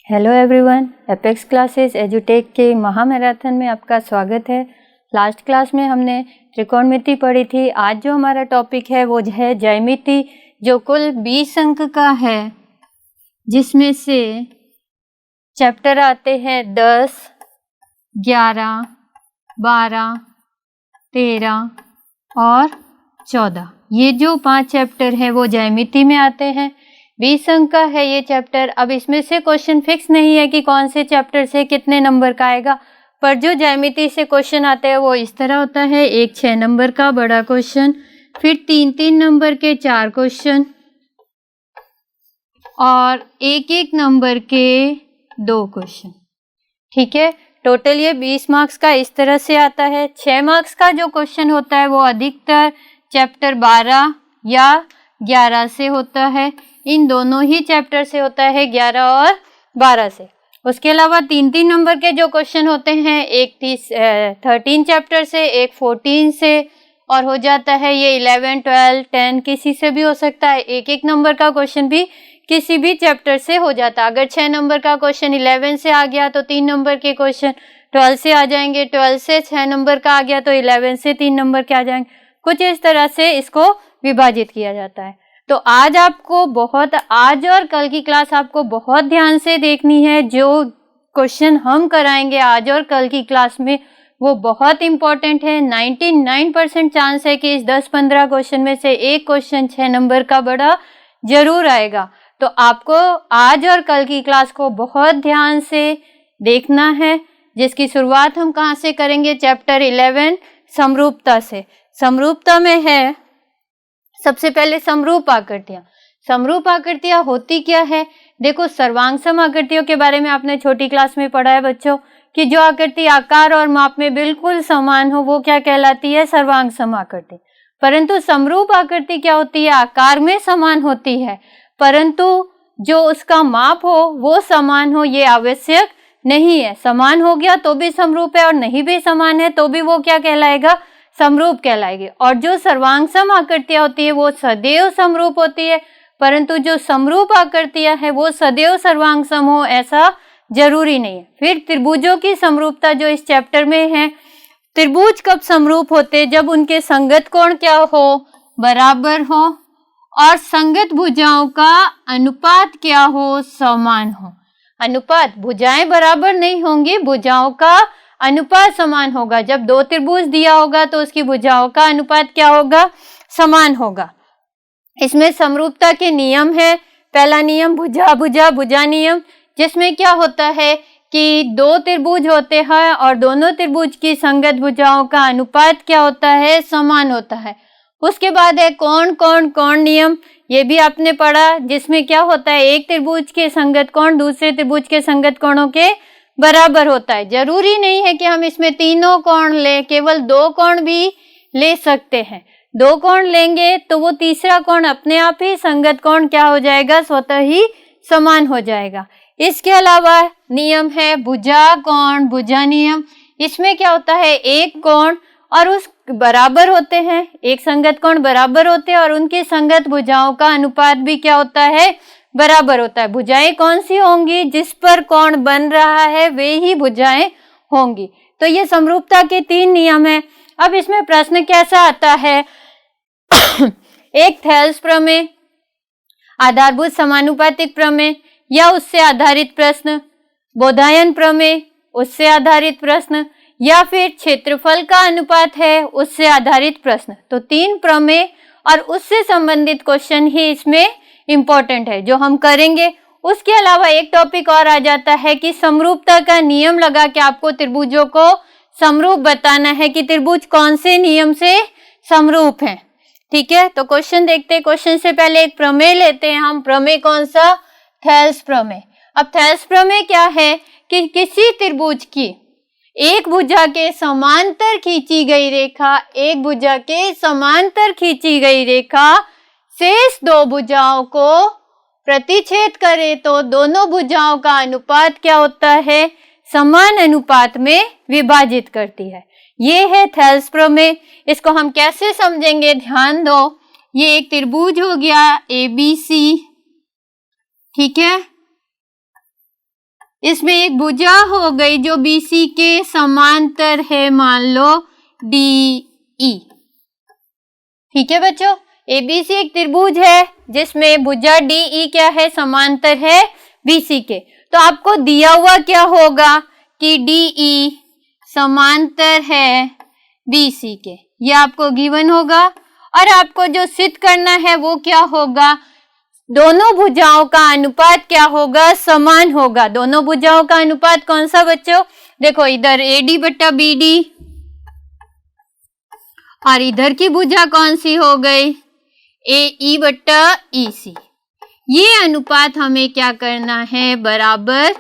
Hello everyone, apex classes एजुटेक के महामैराथन में आपका स्वागत है। लास्ट क्लास में हमने त्रिकोणमिति पढ़ी थी। आज जो हमारा टॉपिक है वो है ज्यामिति, जो कुल 20 अंक का है, जिसमें से चैप्टर आते हैं 10, 11, 12, 13 और 14। ये जो 5 चैप्टर हैं वो ज्यामिति में आते हैं। 20 अंक का है ये चैप्टर। अब इसमें से क्वेश्चन फिक्स नहीं है कि कौन से चैप्टर से कितने नंबर का आएगा, पर जो ज्यामिति से क्वेश्चन आते हैं वो इस तरह होता है। एक 6 नंबर का बड़ा क्वेश्चन, फिर 3-3 नंबर के 4 क्वेश्चन और 1-1 नंबर के 2 क्वेश्चन। ठीक है, टोटल ये 20 मार्क्स का इस तरह से आता है। 6 मार्क्स का जो क्वेश्चन होता है वो अधिकतर चैप्टर 12 या 11 से होता है। इन दोनों ही चैप्टर से होता है, 11 और 12 से। उसके अलावा 3-3 नंबर के जो क्वेश्चन होते हैं, एक 13 चैप्टर से, एक 14 से, और हो जाता है ये 11, 12, 10 किसी से भी हो सकता है। 1-1 नंबर का क्वेश्चन भी किसी भी चैप्टर से हो जाता है। अगर 6 नंबर का क्वेश्चन 11 से आ गया तो 3 नंबर के क्वेश्चन 12 से आ जाएंगे, 12 से 6 नंबर का आ गया तो 11 से 3 नंबर के आ जाएंगे। कुछ इस तरह से इसको विभाजित किया जाता है। तो आज और कल की क्लास आपको बहुत ध्यान से देखनी है। जो क्वेश्चन हम कराएंगे आज और कल की क्लास में वो बहुत इंपॉर्टेंट है। 99% चांस है कि इस 10-15 क्वेश्चन में से एक क्वेश्चन 6 नंबर का बड़ा जरूर आएगा। तो आपको आज और कल की क्लास को बहुत ध्यान से देखना है, जिसकी शुरुआत हम कहाँ से करेंगे? चैप्टर 11 समरूपता से। समरूपता में है सबसे पहले समरूप आकृतियां। समरूप आकृतियां होती क्या है? देखो, सर्वांग सम आकृतियों के बारे में आपने छोटी क्लास में पढ़ा है बच्चों, कि जो आकृति आकार और माप में बिल्कुल समान हो वो क्या कहलाती है? सर्वांग सम आकृति। परंतु समरूप आकृति क्या होती है? आकार में समान होती है, परंतु जो उसका माप हो वो समान हो ये आवश्यक नहीं है। समान हो गया तो भी समरूप है और नहीं भी समान है तो भी वो क्या कहलाएगा? समरूप कहलाएगी। और जो सर्वांग सम आकृतियां होती है वो सदैव समरूप होती है, परंतु जो समरूप आकृतियां है वो सदैव सर्वांग सम हो ऐसा जरूरी नहीं है। फिर त्रिभुजों की समरूपता जो इस चैप्टर में है, त्रिभुज कब समरूप होते? जब उनके संगत कोण क्या हो? बराबर हो, और संगत भुजाओं का अनुपात क्या हो? समान हो। अनुपात, भुजाएं बराबर नहीं होंगी, भुजाओं का अनुपात समान होगा। जब 2 त्रिभुज दिया होगा तो उसकी भुजाओं का अनुपात क्या होगा? समान होगा। इसमें समरूपता के नियम है। पहला नियम भुजा भुजा भुजा नियम, जिसमें क्या होता है कि 2 त्रिभुज होते हैं और दोनों त्रिभुज की संगत भुजाओं का अनुपात क्या होता है? समान होता है। उसके बाद है कोण कोण कोण नियम, ये भी आपने पढ़ा, जिसमें क्या होता है? एक त्रिभुज के संगत कोण दूसरे त्रिभुज के संगत कोणों के बराबर होता है। जरूरी नहीं है कि हम इसमें तीनों कोण लें, केवल 2 कोण भी ले सकते हैं। 2 कोण लेंगे तो वो तीसरा कोण अपने आप ही संगत कोण क्या हो जाएगा? स्वतः ही समान हो जाएगा। इसके अलावा नियम है भुजा कोण भुजा नियम। इसमें क्या होता है? एक कोण और उस बराबर होते हैं, एक संगत कोण बराबर होते हैं और उनकी संगत भुजाओं का अनुपात भी क्या होता है? बराबर होता है। भुजाएं कौन सी होंगी? जिस पर कोण बन रहा है वे ही भुजाएं होंगी। तो ये समरूपता के 3 नियम है। अब इसमें प्रश्न कैसा आता है? एक थेल्स प्रमेय, आधारभूत समानुपातिक प्रमेय या उससे आधारित प्रश्न, बोधायन प्रमेय उससे आधारित प्रश्न, या फिर क्षेत्रफल का अनुपात है उससे आधारित प्रश्न। तो 3 प्रमेय और उससे संबंधित क्वेश्चन ही इसमें इंपॉर्टेंट है जो हम करेंगे। उसके अलावा एक टॉपिक और आ जाता है कि समरूपता का नियम लगा के आपको त्रिभुजों को समरूप बताना है कि त्रिभुज कौन से नियम से समरूप हैं। ठीक है, तो क्वेश्चन देखते हैं। क्वेश्चन से पहले एक प्रमेय लेते हैं हम। प्रमेय कौन सा? थेल्स प्रमेय। अब थेल्स प्रमेय क्या है कि किसी त्रिभुज की एक भुजा के समांतर खींची गई रेखा, एक भुजा के समांतर खींची गई रेखा शेष 2 भुजाओं को प्रतिच्छेद करे तो दोनों भुजाओं का अनुपात क्या होता है? समान अनुपात में विभाजित करती है। ये है थेल्स प्रमेय। इसको हम कैसे समझेंगे? ध्यान दो, ये एक त्रिभुज हो गया ABC, ठीक है, इसमें एक भुजा हो गई जो BC के समांतर है, मान लो DE। ठीक है बच्चों, ABC एक त्रिभुज है जिसमें भुजा DE क्या है, समांतर है BC के। तो आपको दिया हुआ क्या होगा कि DE समांतर है BC के, ये आपको गिवन होगा। और आपको जो सिद्ध करना है वो क्या होगा, दोनों भुजाओं का अनुपात क्या होगा, समान होगा। दोनों भुजाओं का अनुपात कौन सा बच्चों, देखो इधर AD बट्टा BD और इधर की भुजा कौन सी हो गई, AE बट्टा EC। ये अनुपात हमें क्या करना है, बराबर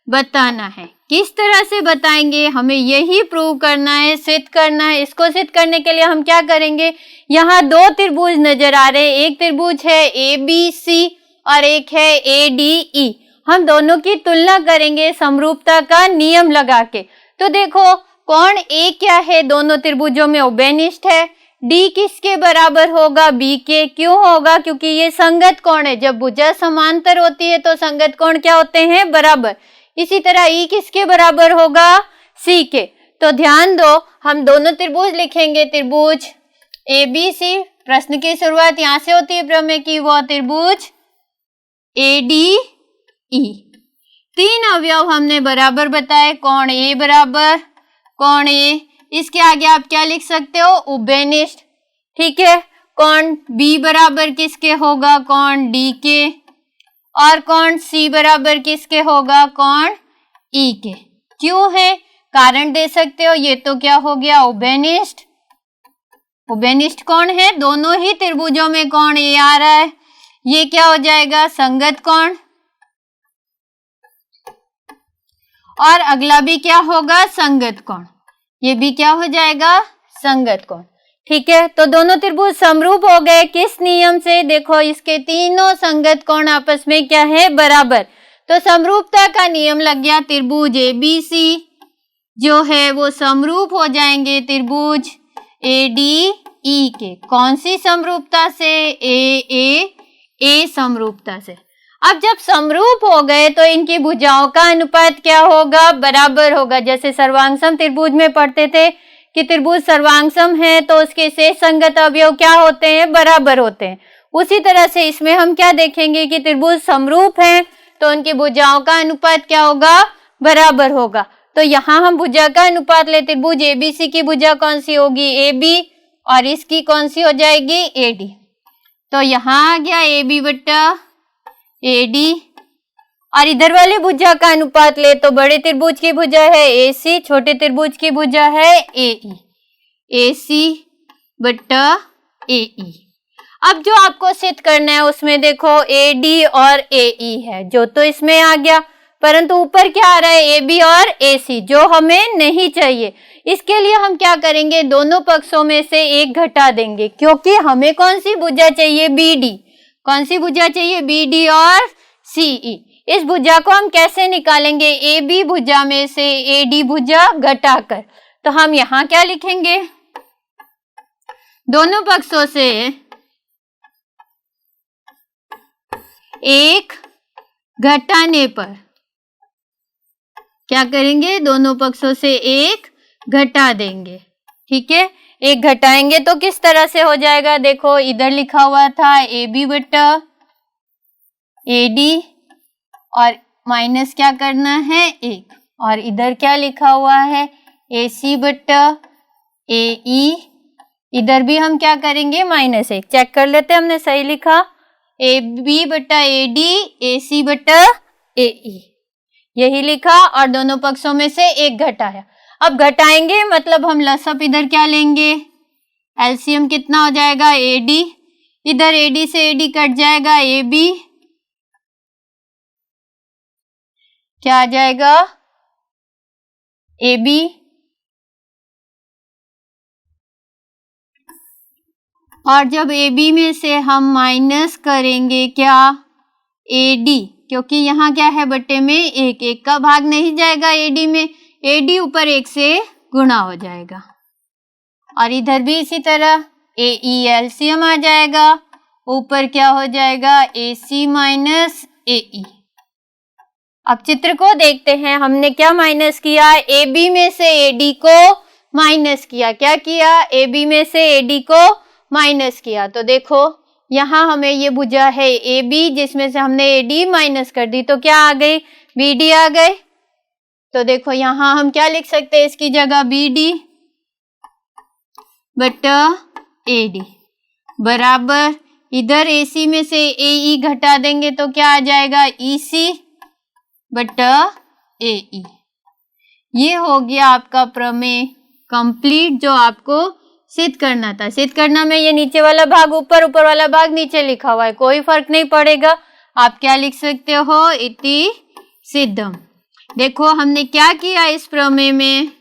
बताना है। किस तरह से बताएंगे, हमें यही प्रूव करना है, सिद्ध करना है। इसको सिद्ध करने के लिए हम क्या करेंगे, यहाँ दो त्रिभुज नजर आ रहे हैं, एक त्रिभुज है ABC और एक है ADE। हम दोनों की तुलना करेंगे समरूपता का नियम लगा के। तो देखो कोण A क्या है, दोनों त्रिभुजों में उभयनिष्ठ है। D किसके बराबर होगा, B के। क्यों होगा, क्योंकि ये संगत कोण है। जब भुजा समांतर होती है तो संगत कोण क्या होते हैं, बराबर। इसी तरह E किसके बराबर होगा, C के। तो ध्यान दो, हम दोनों त्रिभुज लिखेंगे, त्रिभुज ABC। प्रश्न की शुरुआत यहाँ से होती है प्रमेय की, वो त्रिभुज ADE। तीन अवयव हमने बराबर बताए, कोण A बराबर कोण A, इसके आगे आप क्या लिख सकते हो, उभयनिष्ठ। ठीक है, कोण B बराबर किसके होगा, कोण D के। और कोण C बराबर किसके होगा, कोण E के। क्यों है, कारण दे सकते हो, ये तो क्या हो गया, उभयनिष्ठ। उभयनिष्ठ कोण है, दोनों ही त्रिभुजों में कोण A आ रहा है, ये क्या हो जाएगा, संगत कोण। और अगला भी क्या होगा, संगत कोण, ये भी क्या हो जाएगा, संगत कोण। ठीक है, तो दोनों त्रिभुज समरूप हो गए, किस नियम से, देखो इसके तीनों संगत कोण आपस में क्या है, बराबर। तो समरूपता का नियम लग गया, त्रिभुज ABC जो है वो समरूप हो जाएंगे त्रिभुज ADE के। कौन सी समरूपता से, A समरूपता से। अब जब समरूप हो गए तो इनकी भुजाओं का अनुपात क्या होगा, बराबर होगा। जैसे सर्वांगसम त्रिभुज में पढ़ते थे कि त्रिभुज सर्वांगसम है तो उसके शेष संगत अवयव क्या होते हैं, बराबर होते हैं। उसी तरह से इसमें हम क्या देखेंगे कि त्रिभुज समरूप हैं तो उनकी भुजाओं का अनुपात क्या होगा, बराबर होगा। तो यहाँ हम भुजा का अनुपात ले, त्रिभुज ABC की भुजा कौन सी होगी, AB, और इसकी कौन सी हो जाएगी, AD। तो यहाँ आ गया AB बट्टा AD। और इधर वाले भुजा का अनुपात ले तो बड़े त्रिभुज की भुजा है AC, छोटे त्रिभुज की भुजा है AE, AC बट्टा AE। अब जो आपको सिद्ध करना है उसमें देखो AD और AE है, जो तो इसमें आ गया, परंतु ऊपर क्या आ रहा है, AB और AC, जो हमें नहीं चाहिए। इसके लिए हम क्या करेंगे, दोनों पक्षों में से एक घटा देंगे, क्योंकि हमें कौन सी भुजा चाहिए, BD। कौन सी भुजा चाहिए, BD और CE। इस भुजा को हम कैसे निकालेंगे, AB भुजा में से AD भुजा घटाकर। तो हम यहाँ क्या लिखेंगे, दोनों पक्षों से एक घटाने पर क्या करेंगे, दोनों पक्षों से एक घटा देंगे। ठीक है, एक घटाएंगे तो किस तरह से हो जाएगा, देखो इधर लिखा हुआ था AB बट्टा AD और माइनस क्या करना है, एक, और इधर क्या लिखा हुआ है, AC बट्टा AE। इधर भी हम क्या करेंगे, माइनस एक। चेक कर लेते हैं हमने सही लिखा, AB बट्टा AD, AC बट्टा AE, यही लिखा, और दोनों पक्षों में से एक घटाया। अब घटाएंगे मतलब हम लसअप इधर क्या लेंगे, एलसीएम कितना हो जाएगा, AD, इधर AD से AD कट जाएगा, AB क्या आ जाएगा, AB, और जब AB में से हम माइनस करेंगे क्या, AD, क्योंकि यहाँ क्या है, बट्टे में एक, एक का भाग नहीं जाएगा AD में, AD ऊपर एक से गुणा हो जाएगा। और इधर भी इसी तरह AE एलसीएम आ जाएगा, ऊपर क्या हो जाएगा, AC माइनस AE। अब चित्र को देखते हैं, हमने क्या माइनस किया, ए बी में से ए डी को माइनस किया। क्या किया, ए बी में से ए डी को माइनस किया। तो देखो यहाँ हमें ये भुजा है ए बी, जिसमें से हमने ए डी माइनस कर दी, तो क्या आ गई, बी डी आ गई। तो देखो यहाँ हम क्या लिख सकते हैं इसकी जगह, बी डी बटा ए डी बराबर, इधर ए सी में से ए ई घटा देंगे तो क्या आ जाएगा, ई सी बटा ए ई। ये हो गया आपका प्रमेय कंप्लीट, जो आपको सिद्ध करना था। सिद्ध करना में ये नीचे वाला भाग ऊपर, ऊपर वाला भाग नीचे लिखा हुआ है, कोई फर्क नहीं पड़ेगा। आप क्या लिख सकते हो, इति सिद्धम। देखो हमने क्या किया इस प्रमेय में,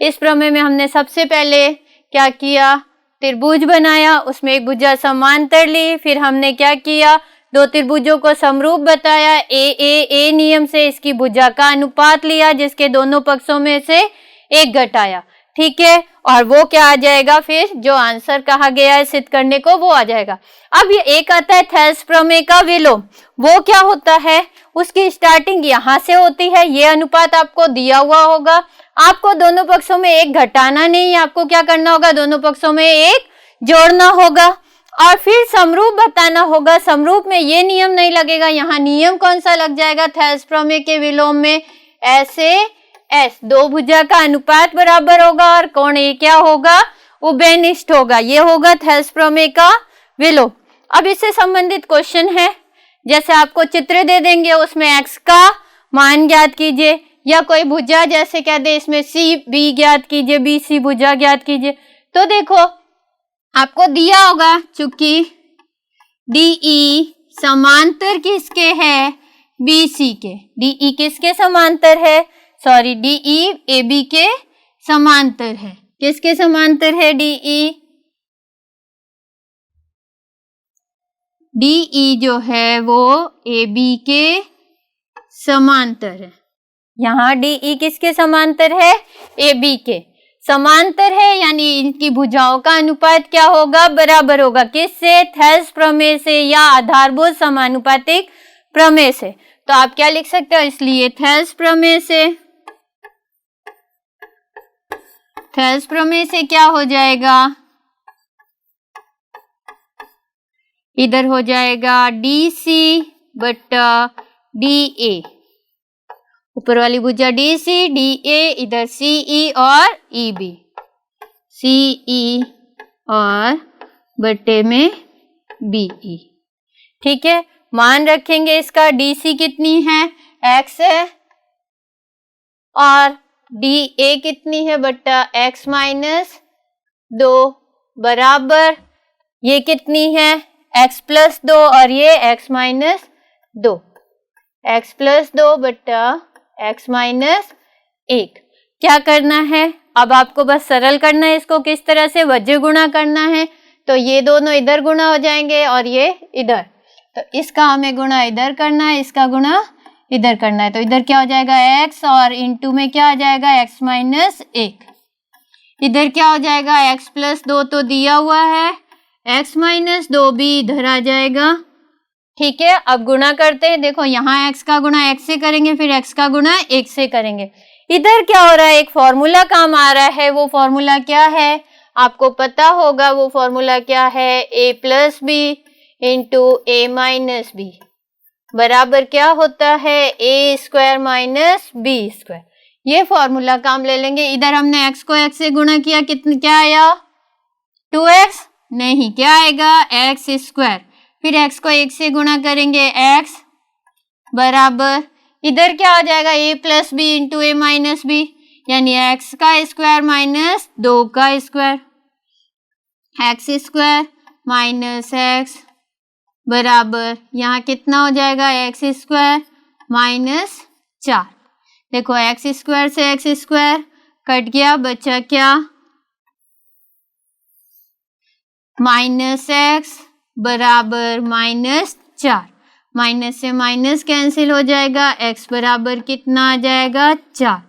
इस प्रमेय में हमने सबसे पहले क्या किया, त्रिभुज बनाया, उसमें एक भुजा समांतर ली, फिर हमने क्या किया, दो त्रिभुजों को समरूप बताया, ए नियम से इसकी भुजा का अनुपात लिया, जिसके दोनों पक्षों में से एक घटाया, ठीक है, और वो क्या आ जाएगा, फिर जो आंसर कहा गया है सिद्ध करने को वो आ जाएगा। अब ये एक आता है थेल्स प्रमेय का विलोम, वो क्या होता है, उसकी स्टार्टिंग यहाँ से होती है, ये अनुपात आपको दिया हुआ होगा, आपको दोनों पक्षों में एक घटाना नहीं, आपको क्या करना होगा, दोनों पक्षों में एक जोड़ना होगा, और फिर समरूप बताना होगा। समरूप में ये नियम नहीं लगेगा, यहाँ नियम कौन सा लग जाएगा थेल्स प्रमेय के विलोम में, ऐसे एस, दो भुजा का अनुपात बराबर होगा और कोण ये क्या होगा, उभयनिष्ठ होगा। ये होगा थेल्स प्रमेय का विलोम। अब इससे संबंधित क्वेश्चन है, जैसे आपको चित्र दे देंगे, उसमें x का मान ज्ञात कीजिए, या कोई भुजा जैसे कह दे इसमें सी बी ज्ञात कीजिए, बी सी भुजा ज्ञात कीजिए। तो देखो आपको दिया होगा, चूंकि डीई समांतर किसके है, बी सी के, डीई किसके समांतर है, सॉरी डीई ए बी के समांतर है। किसके समांतर है, डीई, डीई जो है वो ए बी के समांतर है। यहाँ डीई किसके समांतर है, ए बी के समांतर है, यानी इनकी भुजाओं का अनुपात क्या होगा, बराबर होगा। किससे, थेल्स प्रमेय से या आधारभूत समानुपातिक प्रमेय से। तो आप क्या लिख सकते हो, इसलिए थेल्स प्रमेय से, थेल्स प्रमेय से क्या हो जाएगा, इधर हो जाएगा डी सी बटा डी ए, ऊपर वाली भुजा डी सी डी ए, इधर सी ई और ई बी, सी ई और बटे में बी ई, ठीक है। मान रखेंगे इसका, डी सी कितनी है, एक्स है, और डी ए कितनी है, बट्टा एक्स माइनस 2 बराबर, ये कितनी है, एक्स प्लस 2 और ये एक्स माइनस 2, एक्स प्लस 2 बट्टा एक्स माइनस 1। क्या करना है, अब आपको बस सरल करना है इसको, किस तरह से, वज्र गुणा करना है। तो ये दोनों इधर गुणा हो जाएंगे और ये इधर, तो इसका हमें गुणा इधर करना है, इसका गुणा इधर करना है। तो इधर क्या हो जाएगा, x, और इनटू में क्या आ जाएगा, x माइनस 1। इधर क्या हो जाएगा, x प्लस 2 तो दिया हुआ है, x माइनस 2 भी इधर आ जाएगा, ठीक है। अब गुणा करते हैं, देखो यहाँ x का गुणा x से करेंगे, फिर x का गुणा 1 से करेंगे। इधर क्या हो रहा है, एक फॉर्मूला काम आ रहा है, वो फॉर्मूला क्या है, आपको पता होगा वो फॉर्मूला क्या है, a plus B into A minus B बराबर क्या होता है, A square minus B square. ये फॉर्मूला काम ले लेंगे। इधर हमने x को x से गुणा किया, कितना क्या आया, 2x, नहीं क्या आएगा, x स्क्वायर, फिर x को 1 से गुणा करेंगे, x बराबर, इधर क्या हो जाएगा, a plus B into A minus B, यानी x का स्क्वायर माइनस 2 का square, x square minus x बराबर, यहाँ कितना हो जाएगा, x स्क्वायर माइनस 4। देखो x स्क्वायर से x स्क्वायर कट गया, बचा क्या, माइनस x बराबर माइनस 4, माइनस से माइनस कैंसिल हो जाएगा, x बराबर कितना आ जाएगा, 4,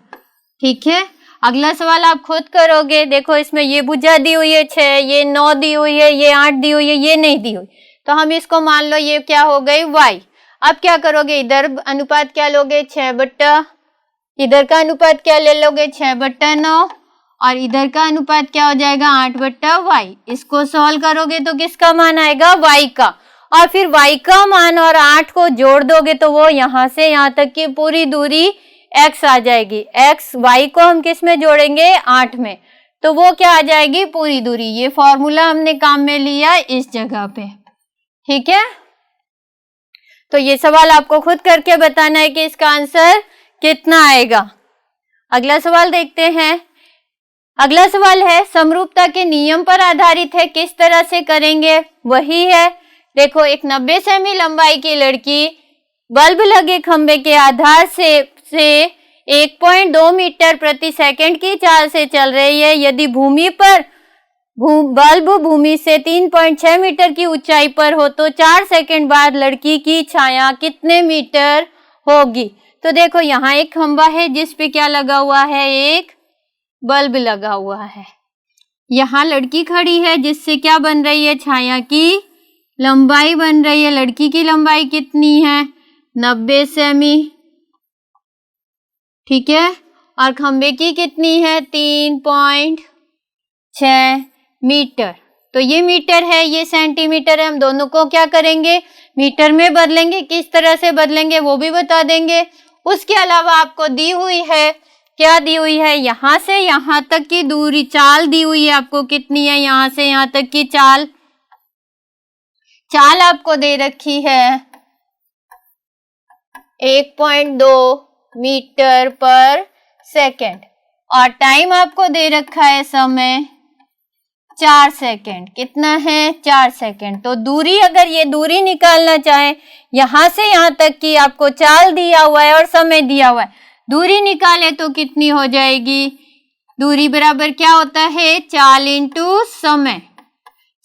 ठीक है। अगला सवाल आप खुद करोगे। देखो इसमें ये भुजा दी हुई है 6, ये 9 दी हुई है, ये 8 दी हुई है, ये नहीं दी हुई, तो हम इसको मान लो ये क्या हो गई y। अब क्या करोगे, इधर अनुपात क्या लोगे, 6/, इधर का अनुपात क्या ले लोगे, 6/9, और इधर का अनुपात क्या हो जाएगा, 8/y। इसको सॉल्व करोगे तो किसका मान आएगा, y का, और फिर y का मान और 8 को जोड़ दोगे तो वो यहाँ से यहाँ तक की पूरी दूरी x आ जाएगी। x y को हम किस में जोड़ेंगे, 8 में, तो वो क्या आ जाएगी, पूरी दूरी। ये फॉर्मूला हमने काम में लिया इस जगह पे, ठीक है। तो ये सवाल आपको खुद करके बताना है कि इसका आंसर कितना आएगा। अगला सवाल देखते हैं। अगला सवाल है समरूपता के नियम पर आधारित है, किस तरह से करेंगे वही है। देखो, एक 90 सेमी लंबाई की लड़की बल्ब लगे खंबे के आधार से 1.2 मीटर प्रति सेकंड की चाल से चल रही है। यदि भूमि पर बल्ब भूमि से 3.6 मीटर की ऊंचाई पर हो तो 4 सेकंड बाद लड़की की छाया कितने मीटर होगी। तो देखो, यहाँ एक खंबा है जिस पे क्या लगा हुआ है, एक बल्ब लगा हुआ है। यहाँ लड़की खड़ी है जिससे क्या बन रही है, छाया की लंबाई बन रही है। लड़की की लंबाई कितनी है, 90 सेमी, ठीक है, और खंबे की कितनी है, 3.6 मीटर। तो ये मीटर है, ये सेंटीमीटर है। हम दोनों को क्या करेंगे, मीटर में बदलेंगे। किस तरह से बदलेंगे वो भी बता देंगे। उसके अलावा आपको दी हुई है, क्या दी हुई है, यहाँ से यहाँ तक की दूरी, चाल दी हुई है आपको, कितनी है, यहाँ से यहाँ तक की चाल आपको दे रखी है 1.2 मीटर पर सेकेंड, और टाइम आपको दे रखा है समय 4 सेकेंड। कितना है, 4 सेकेंड। तो दूरी, अगर ये दूरी निकालना चाहे, यहाँ से यहाँ तक की आपको चाल दिया हुआ है और समय दिया हुआ है, दूरी निकाले तो कितनी हो जाएगी, दूरी बराबर क्या होता है, चाल इंटू समय।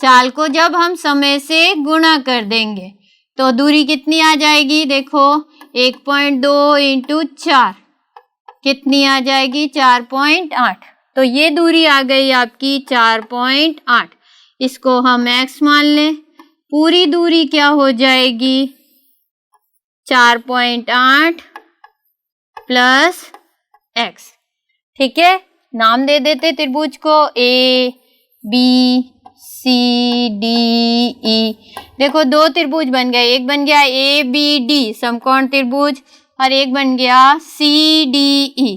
चाल को जब हम समय से गुणा कर देंगे तो दूरी कितनी आ जाएगी, देखो 1.2 इंटू 4 कितनी आ जाएगी, 4.8। तो ये दूरी आ गई आपकी 4.8। इसको हम x मान लें। पूरी दूरी क्या हो जाएगी, 4.8 प्लस x, ठीक है। नाम दे देते त्रिभुज को, A B C D E। देखो, दो त्रिभुज बन गए, एक बन गया ABD समकोण त्रिभुज, और एक बन गया CDE,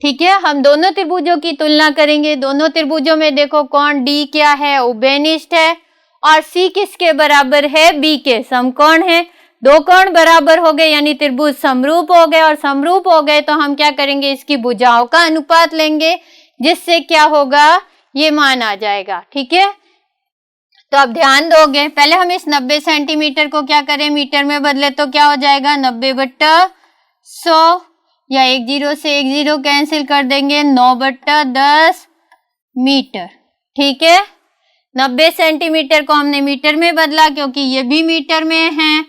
ठीक है। हम दोनों त्रिभुजों की तुलना करेंगे। दोनों त्रिभुजों में देखो, कोण D क्या है, उभयनिष्ठ है, और C किसके बराबर है, B के, समकोण है। दो कोण बराबर हो गए यानी त्रिभुज समरूप हो गए, और समरूप हो गए तो हम क्या करेंगे, इसकी भुजाओं का अनुपात लेंगे, जिससे क्या होगा, ये मान आ जाएगा, ठीक है। तो अब ध्यान दोगे, पहले हम इस 90 सेंटीमीटर को क्या करें, मीटर में बदले तो क्या हो जाएगा, 90/100, या 1 0 से 1 0 कैंसिल कर देंगे, 9/10 मीटर, ठीक है। 90 सेंटीमीटर को हमने मीटर में बदला क्योंकि ये भी मीटर में है,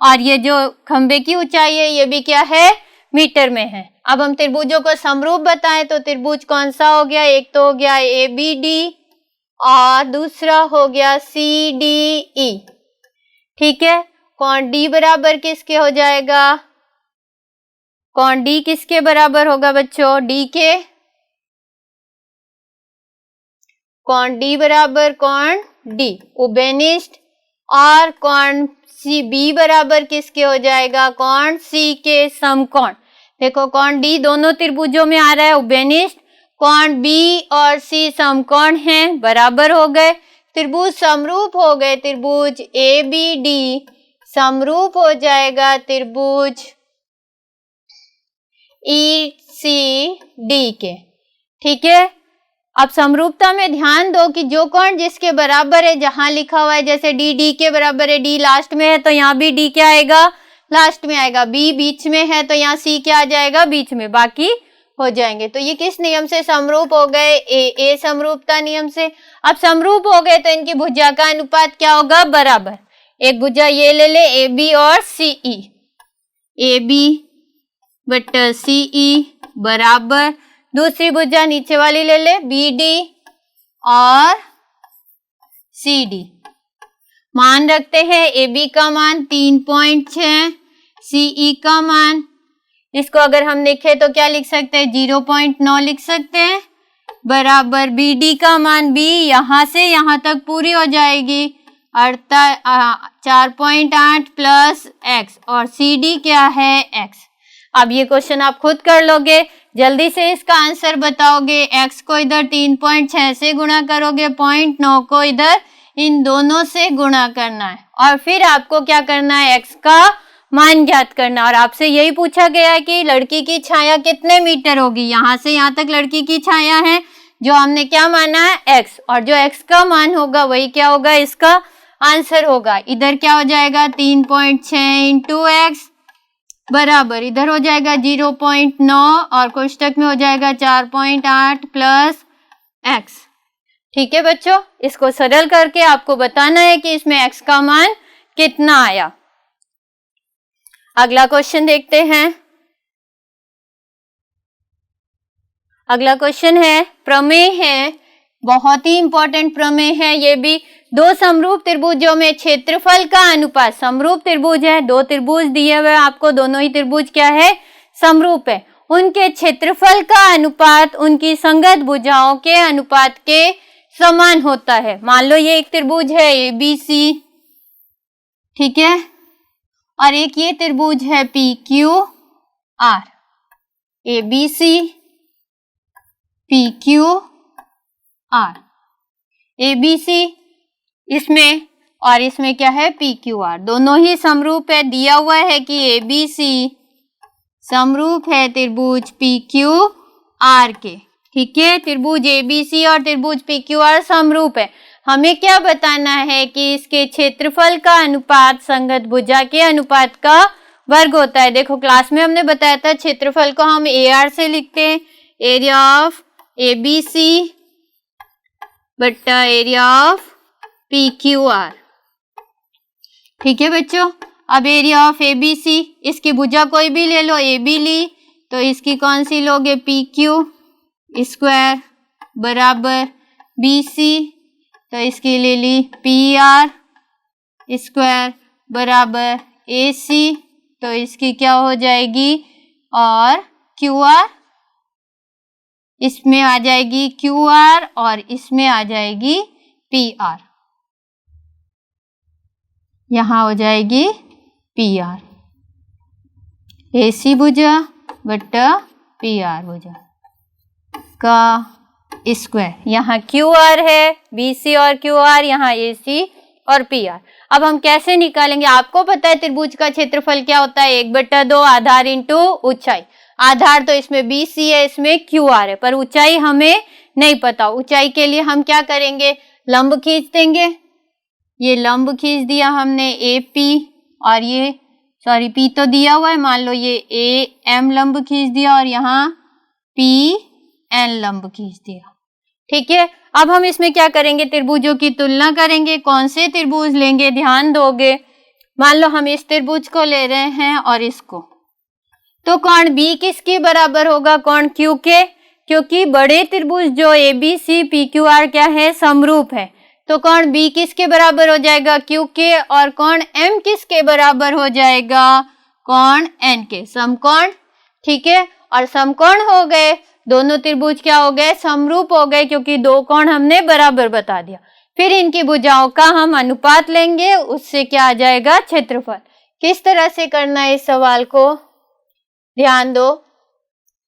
और ये जो खंबे की ऊंचाई है ये भी क्या है, मीटर में है। अब हम त्रिभुजों को समरूप बताएं तो त्रिभुज कौन सा हो गया, एक तो हो गया ABD और दूसरा हो गया CDE, ठीक है। कोण D बराबर किसके हो जाएगा, कोण D किसके बराबर होगा बच्चों, D के, कोण D बराबर कोण D उभयनिष्ठ, और कोण CB बराबर किसके हो जाएगा, कोण C के, समकोण। देखो, कोण D दोनों त्रिभुजों में आ रहा है, उभयनिष्ठ, कोण B और C समकोण हैं, बराबर हो गए, त्रिभुज समरूप हो गए। त्रिभुज ABD समरूप हो जाएगा त्रिभुज ECD के, ठीक है। अब समरूपता में ध्यान दो कि जो कोण जिसके बराबर है, जहां लिखा हुआ है जैसे D के बराबर है, D लास्ट में है तो यहाँ भी D क्या आएगा, लास्ट में आएगा। B बीच में है तो यहाँ C क्या आ जाएगा, बीच में, बाकी हो जाएंगे। तो ये किस नियम से समरूप हो गए, A समरूपता नियम से। अब समरूप हो गए तो इनकी भुजा का अनुपात क्या होगा, बराबर। एक भुजा ये ले ले, AB और CE, AB/CE बराबर, दूसरी भुजा नीचे वाली ले ले, BD और CD मान रखते हैं ए बी का मान 3.6, सीई का मान, इसको अगर हम लिखे तो क्या लिख सकते हैं 0.9 लिख सकते हैं, बराबर बी डी का मान बी यहाँ से यहाँ तक पूरी हो जाएगी 4.8 प्लस एक्स और सी डी क्या है एक्स। अब ये क्वेश्चन आप खुद कर लोगे, जल्दी से इसका आंसर बताओगे। x को इधर 3.6 से गुणा करोगे, 0.9 को इधर इन दोनों से गुणा करना है और फिर आपको क्या करना है x का मान ज्ञात करना। और आपसे यही पूछा गया है कि लड़की की छाया कितने मीटर होगी, यहाँ से यहाँ तक लड़की की छाया है, जो हमने क्या माना है x, और जो x का मान होगा वही क्या होगा इसका आंसर होगा। इधर क्या हो जाएगा 3.6 इंटू एक्स बराबर इधर हो जाएगा 0.9 और कोष्टक में हो जाएगा 4.8 प्लस एक्स। ठीक है बच्चों, इसको सरल करके आपको बताना है कि इसमें x का मान कितना आया। अगला क्वेश्चन देखते हैं। अगला क्वेश्चन है प्रमेय है, बहुत ही इंपॉर्टेंट प्रमेय है ये भी। दो समरूप त्रिभुजों में क्षेत्रफल का अनुपात, समरूप त्रिभुज है, दो त्रिभुज दिए हुए आपको, दोनों ही त्रिभुज क्या है समरूप है, उनके क्षेत्रफल का अनुपात उनकी संगत भुजाओं के अनुपात के समान होता है। मान लो ये एक त्रिभुज है ए बी सी, ठीक है, और एक ये त्रिभुज है P Q R, A B C P Q R, A B C इसमें और इसमें क्या है पी क्यू आर, दोनों ही समरूप है। दिया हुआ है कि ए बी सी समरूप है त्रिभुज पी क्यू आर के, ठीक है, त्रिभुज ए बी सी और त्रिभुज पी क्यू आर समरूप है। हमें क्या बताना है कि इसके क्षेत्रफल का अनुपात संगत भुजा के अनुपात का वर्ग होता है। देखो क्लास में हमने बताया था क्षेत्रफल को हम ए आर से लिखते हैं, area of A B C बट्टा area of P Q R. ठीक है बच्चों, अब area of A B C, इसकी भुजा कोई भी ले लो, ए बी ली तो इसकी कौन सी लोगे पी क्यू स्क्वायर बराबर बी सी, तो इसकी ले ली पी आर स्क्वायर बराबर ए सी, तो इसकी क्या हो जाएगी और क्यू आर, इसमें आ जाएगी क्यू आर और इसमें आ जाएगी पी आर, यहां हो जाएगी पी आर, ए सी भुजा बट्टा पी आर भुजा का स्क्वायर, यहाँ क्यू आर है बी सी और क्यू आर, यहाँ ए सी और पी आर। अब हम कैसे निकालेंगे, आपको पता है त्रिभुज का क्षेत्रफल क्या होता है 1/2 आधार इंटू ऊंचाई। आधार तो इसमें बी सी है, इसमें क्यू आर है, पर ऊंचाई हमें नहीं पता। ऊंचाई के लिए हम क्या करेंगे लंब खींच देंगे, ये लंब खींच दिया हमने ए पी, और ये सॉरी पी तो दिया हुआ है, मान लो ये ए एम लंब खींच दिया और यहाँ पी एन लंब खींच दिया। ठीक है, अब हम इसमें क्या करेंगे त्रिभुजों की तुलना करेंगे। कौन से त्रिभुज लेंगे ध्यान दोगे, मान लो हम इस त्रिभुज को ले रहे हैं और इसको, तो कोण बी किसके बराबर होगा कोण क्यू के, क्योंकि बड़े त्रिभुज जो A B C P Q R क्या है समरूप है, तो कोण बी किसके बराबर हो जाएगा क्यू के, और कोण एम किसके बराबर हो जाएगा कोण एन के, समकोण। ठीक है, और समकोण हो गए, दोनों त्रिभुज क्या हो गए समरूप हो गए, क्योंकि दो कोण हमने बराबर बता दिया। फिर इनकी भुजाओं का हम अनुपात लेंगे, उससे क्या आ जाएगा क्षेत्रफल। किस तरह से करना है इस सवाल को ध्यान दो।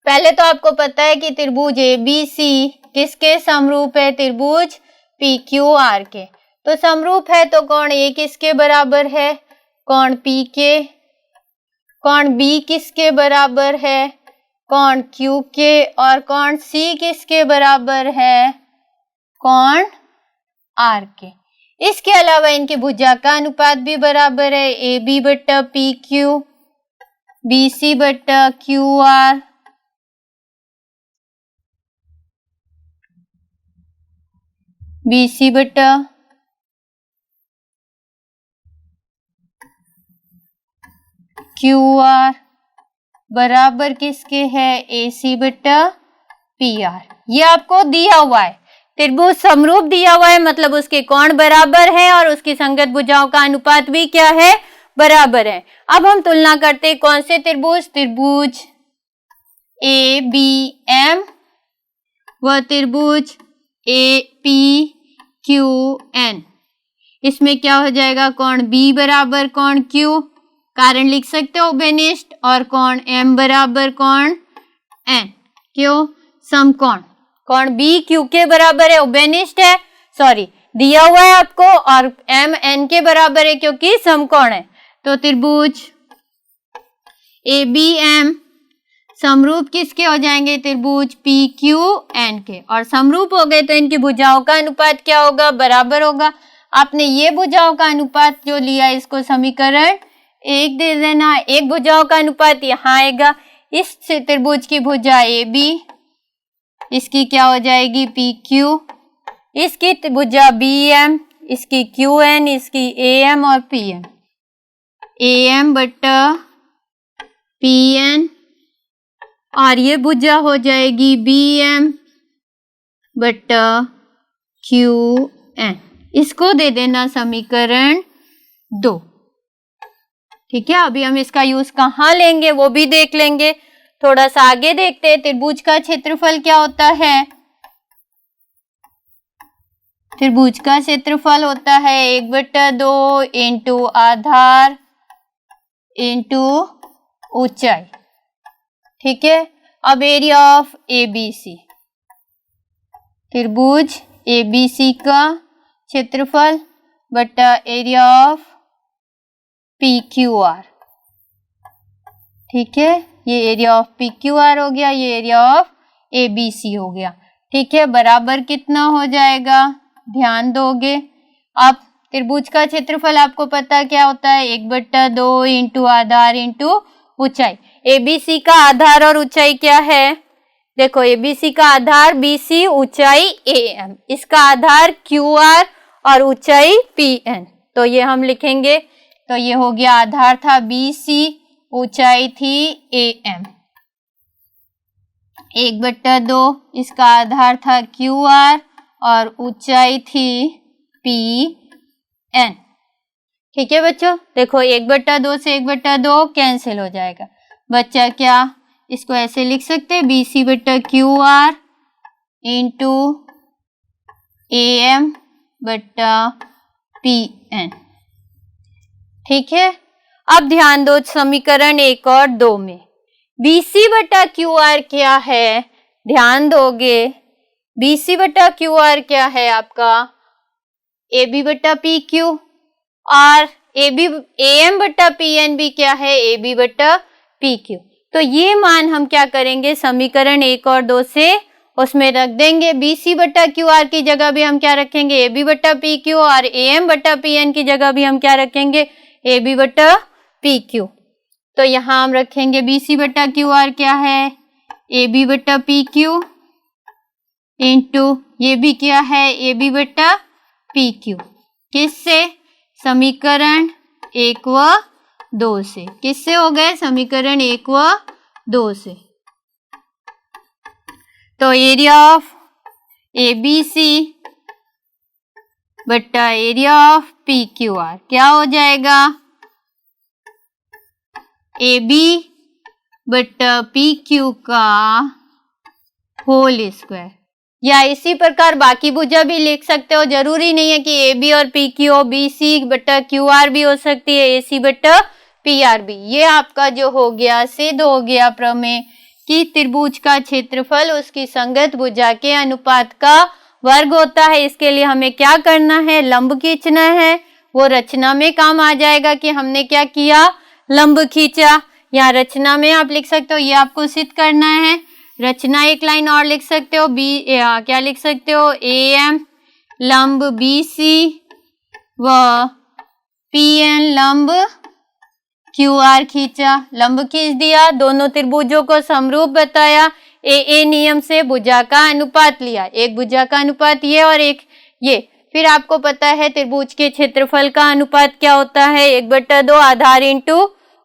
पहले तो आपको पता है कि त्रिभुज ए बी सी किसके समरूप है त्रिभुज पी क्यू आर के, तो समरूप है तो कोण ए किसके बराबर है कोण पी के, कोण बी किसके बराबर है कोण क्यू के, और कोण सी किसके बराबर है कोण आर के। इसके अलावा इनकी भुजा का अनुपात भी बराबर है, ए बी बट्टा पी क्यू, बी सी बट्टा क्यू आर, बी सी बट्टा क्यू आर बराबर किसके है ए सी बट्टा पी आर। ये आपको दिया हुआ है, त्रिभुज समरूप दिया हुआ है मतलब उसके कोण बराबर है और उसकी संगत भुजाओं का अनुपात भी क्या है, बराबर है। अब हम तुलना करते हैं कौन से त्रिभुज, त्रिभुज ए बी एम व त्रिभुज ए पी क्यू एन। इसमें क्या हो जाएगा, कोण बी बराबर कोण क्यू, कारण लिख सकते हो उभयनिष्ठ, और कोण एम बराबर कोण एन। क्यों, समकोण, कोण बी क्यू के बराबर है, उभयनिष्ठ है, सॉरी दिया हुआ है आपको, और एम एन के बराबर है क्योंकि समकोण है। तो त्रिभुज ए बी एम समरूप किसके हो जाएंगे, त्रिभुज पी क्यू एन के, और समरूप हो गए तो इनकी भुजाओं का अनुपात क्या होगा, बराबर होगा। आपने ये भुजाओं का अनुपात जो लिया इसको समीकरण 1 दे देना, एक भुजाओं का अनुपात यहाँ आएगा, इस त्रिभुज की भुजा ए बी, इसकी क्या हो जाएगी पी क्यू, इसकी भुजा बी एम, इसकी क्यू एन, इसकी ए एम और पी एन, ए एम बटा पी एन, और ये भुजा हो जाएगी बी एम बटा क्यू एन। इसको दे देना समीकरण 2। ठीक है, अभी हम इसका यूज कहाँ लेंगे वो भी देख लेंगे। थोड़ा सा आगे देखते हैं, त्रिभुज का क्षेत्रफल क्या होता है। त्रिभुज का क्षेत्रफल होता है 1/2 इंटू आधार इंटू ऊंचाई। ठीक है, अब एरिया ऑफ एबीसी, त्रिभुज एबीसी का क्षेत्रफल बटा area of P Q R. ठीक है, ये area of P Q R हो गया, ये area of A B C हो गया। ठीक है, बराबर कितना हो जाएगा, ध्यान दोगे। अब त्रिभुज का क्षेत्रफल आपको पता क्या होता है, 1/2 इंटू आधार इंटू ऊंचाई। ए बी सी का आधार और ऊंचाई क्या है, देखो ए बी सी का आधार बी सी, ऊंचाई ए एम, इसका आधार क्यू आर और ऊंचाई पी एन। तो ये हम लिखेंगे, तो ये हो गया आधार था बी सी, ऊंचाई थी ए एम, 1/2, इसका आधार था क्यू आर और ऊंचाई थी पी एन। ठीक है बच्चों, देखो 1/2 से 1/2 कैंसिल हो जाएगा, बच्चा क्या, इसको ऐसे लिख सकते हैं, बी सी बटा Q R into A M बटा पी एन। ठीक है, अब ध्यान दो समीकरण 1 और 2 में बी सी बटा क्यू आर क्या है, ध्यान दोगे, बी सी बटा क्यू आर क्या है आपका, ए बी बटा पी क्यू, और ए बी ए एम बटा पी एन भी क्या है, ए बी बटा पी क्यू। तो ये मान हम क्या करेंगे, समीकरण 1 और 2 से उसमें रख देंगे, बी सी बटा क्यू आर की जगह भी हम क्या रखेंगे, ए बी बटा पी क्यू, और ए एम बटा पी एन की जगह भी हम क्या रखेंगे, ए बी बटा पी क्यू। तो यहाँ हम रखेंगे बी सी बटा क्यू आर क्या है, ए बी बटा पी क्यू इंटू ये भी क्या है, ए बी बटा पी क्यू, किससे, समीकरण 1 व 2 से। किससे हो गए, समीकरण 1 व 2 से। तो area of A B C बटा area of P Q R क्या हो जाएगा, ए बी बटा पी क्यू का होल स्क्वायर, या इसी प्रकार बाकी भुजा भी लिख सकते हो, जरूरी नहीं है कि ए बी और पी क्यू हो, बी सी बटा क्यू आर भी हो सकती है, ए सी बटा पी आर भी। ये आपका जो हो गया, सिद्ध हो गया प्रमेय कि त्रिभुज का क्षेत्रफल उसकी संगत भुजा के अनुपात का वर्ग होता है। इसके लिए हमें क्या करना है, लंब खींचना है, वो रचना में काम आ जाएगा कि हमने क्या किया, लंब खींचा। या रचना में आप लिख सकते हो, ये आपको सिद्ध करना है, रचना एक लाइन और लिख सकते हो, क्या लिख सकते हो, ए एम लंब बी सी व पी एन लंब क्यू आर खींचा, लंब खींच दिया, दोनों त्रिभुजों को समरूप बताया, ए नियम से भुजा का अनुपात लिया, एक भुजा का अनुपात ये और एक ये। फिर आपको पता है त्रिभुज के क्षेत्रफल का अनुपात क्या होता है, 1/2 आधार इंटू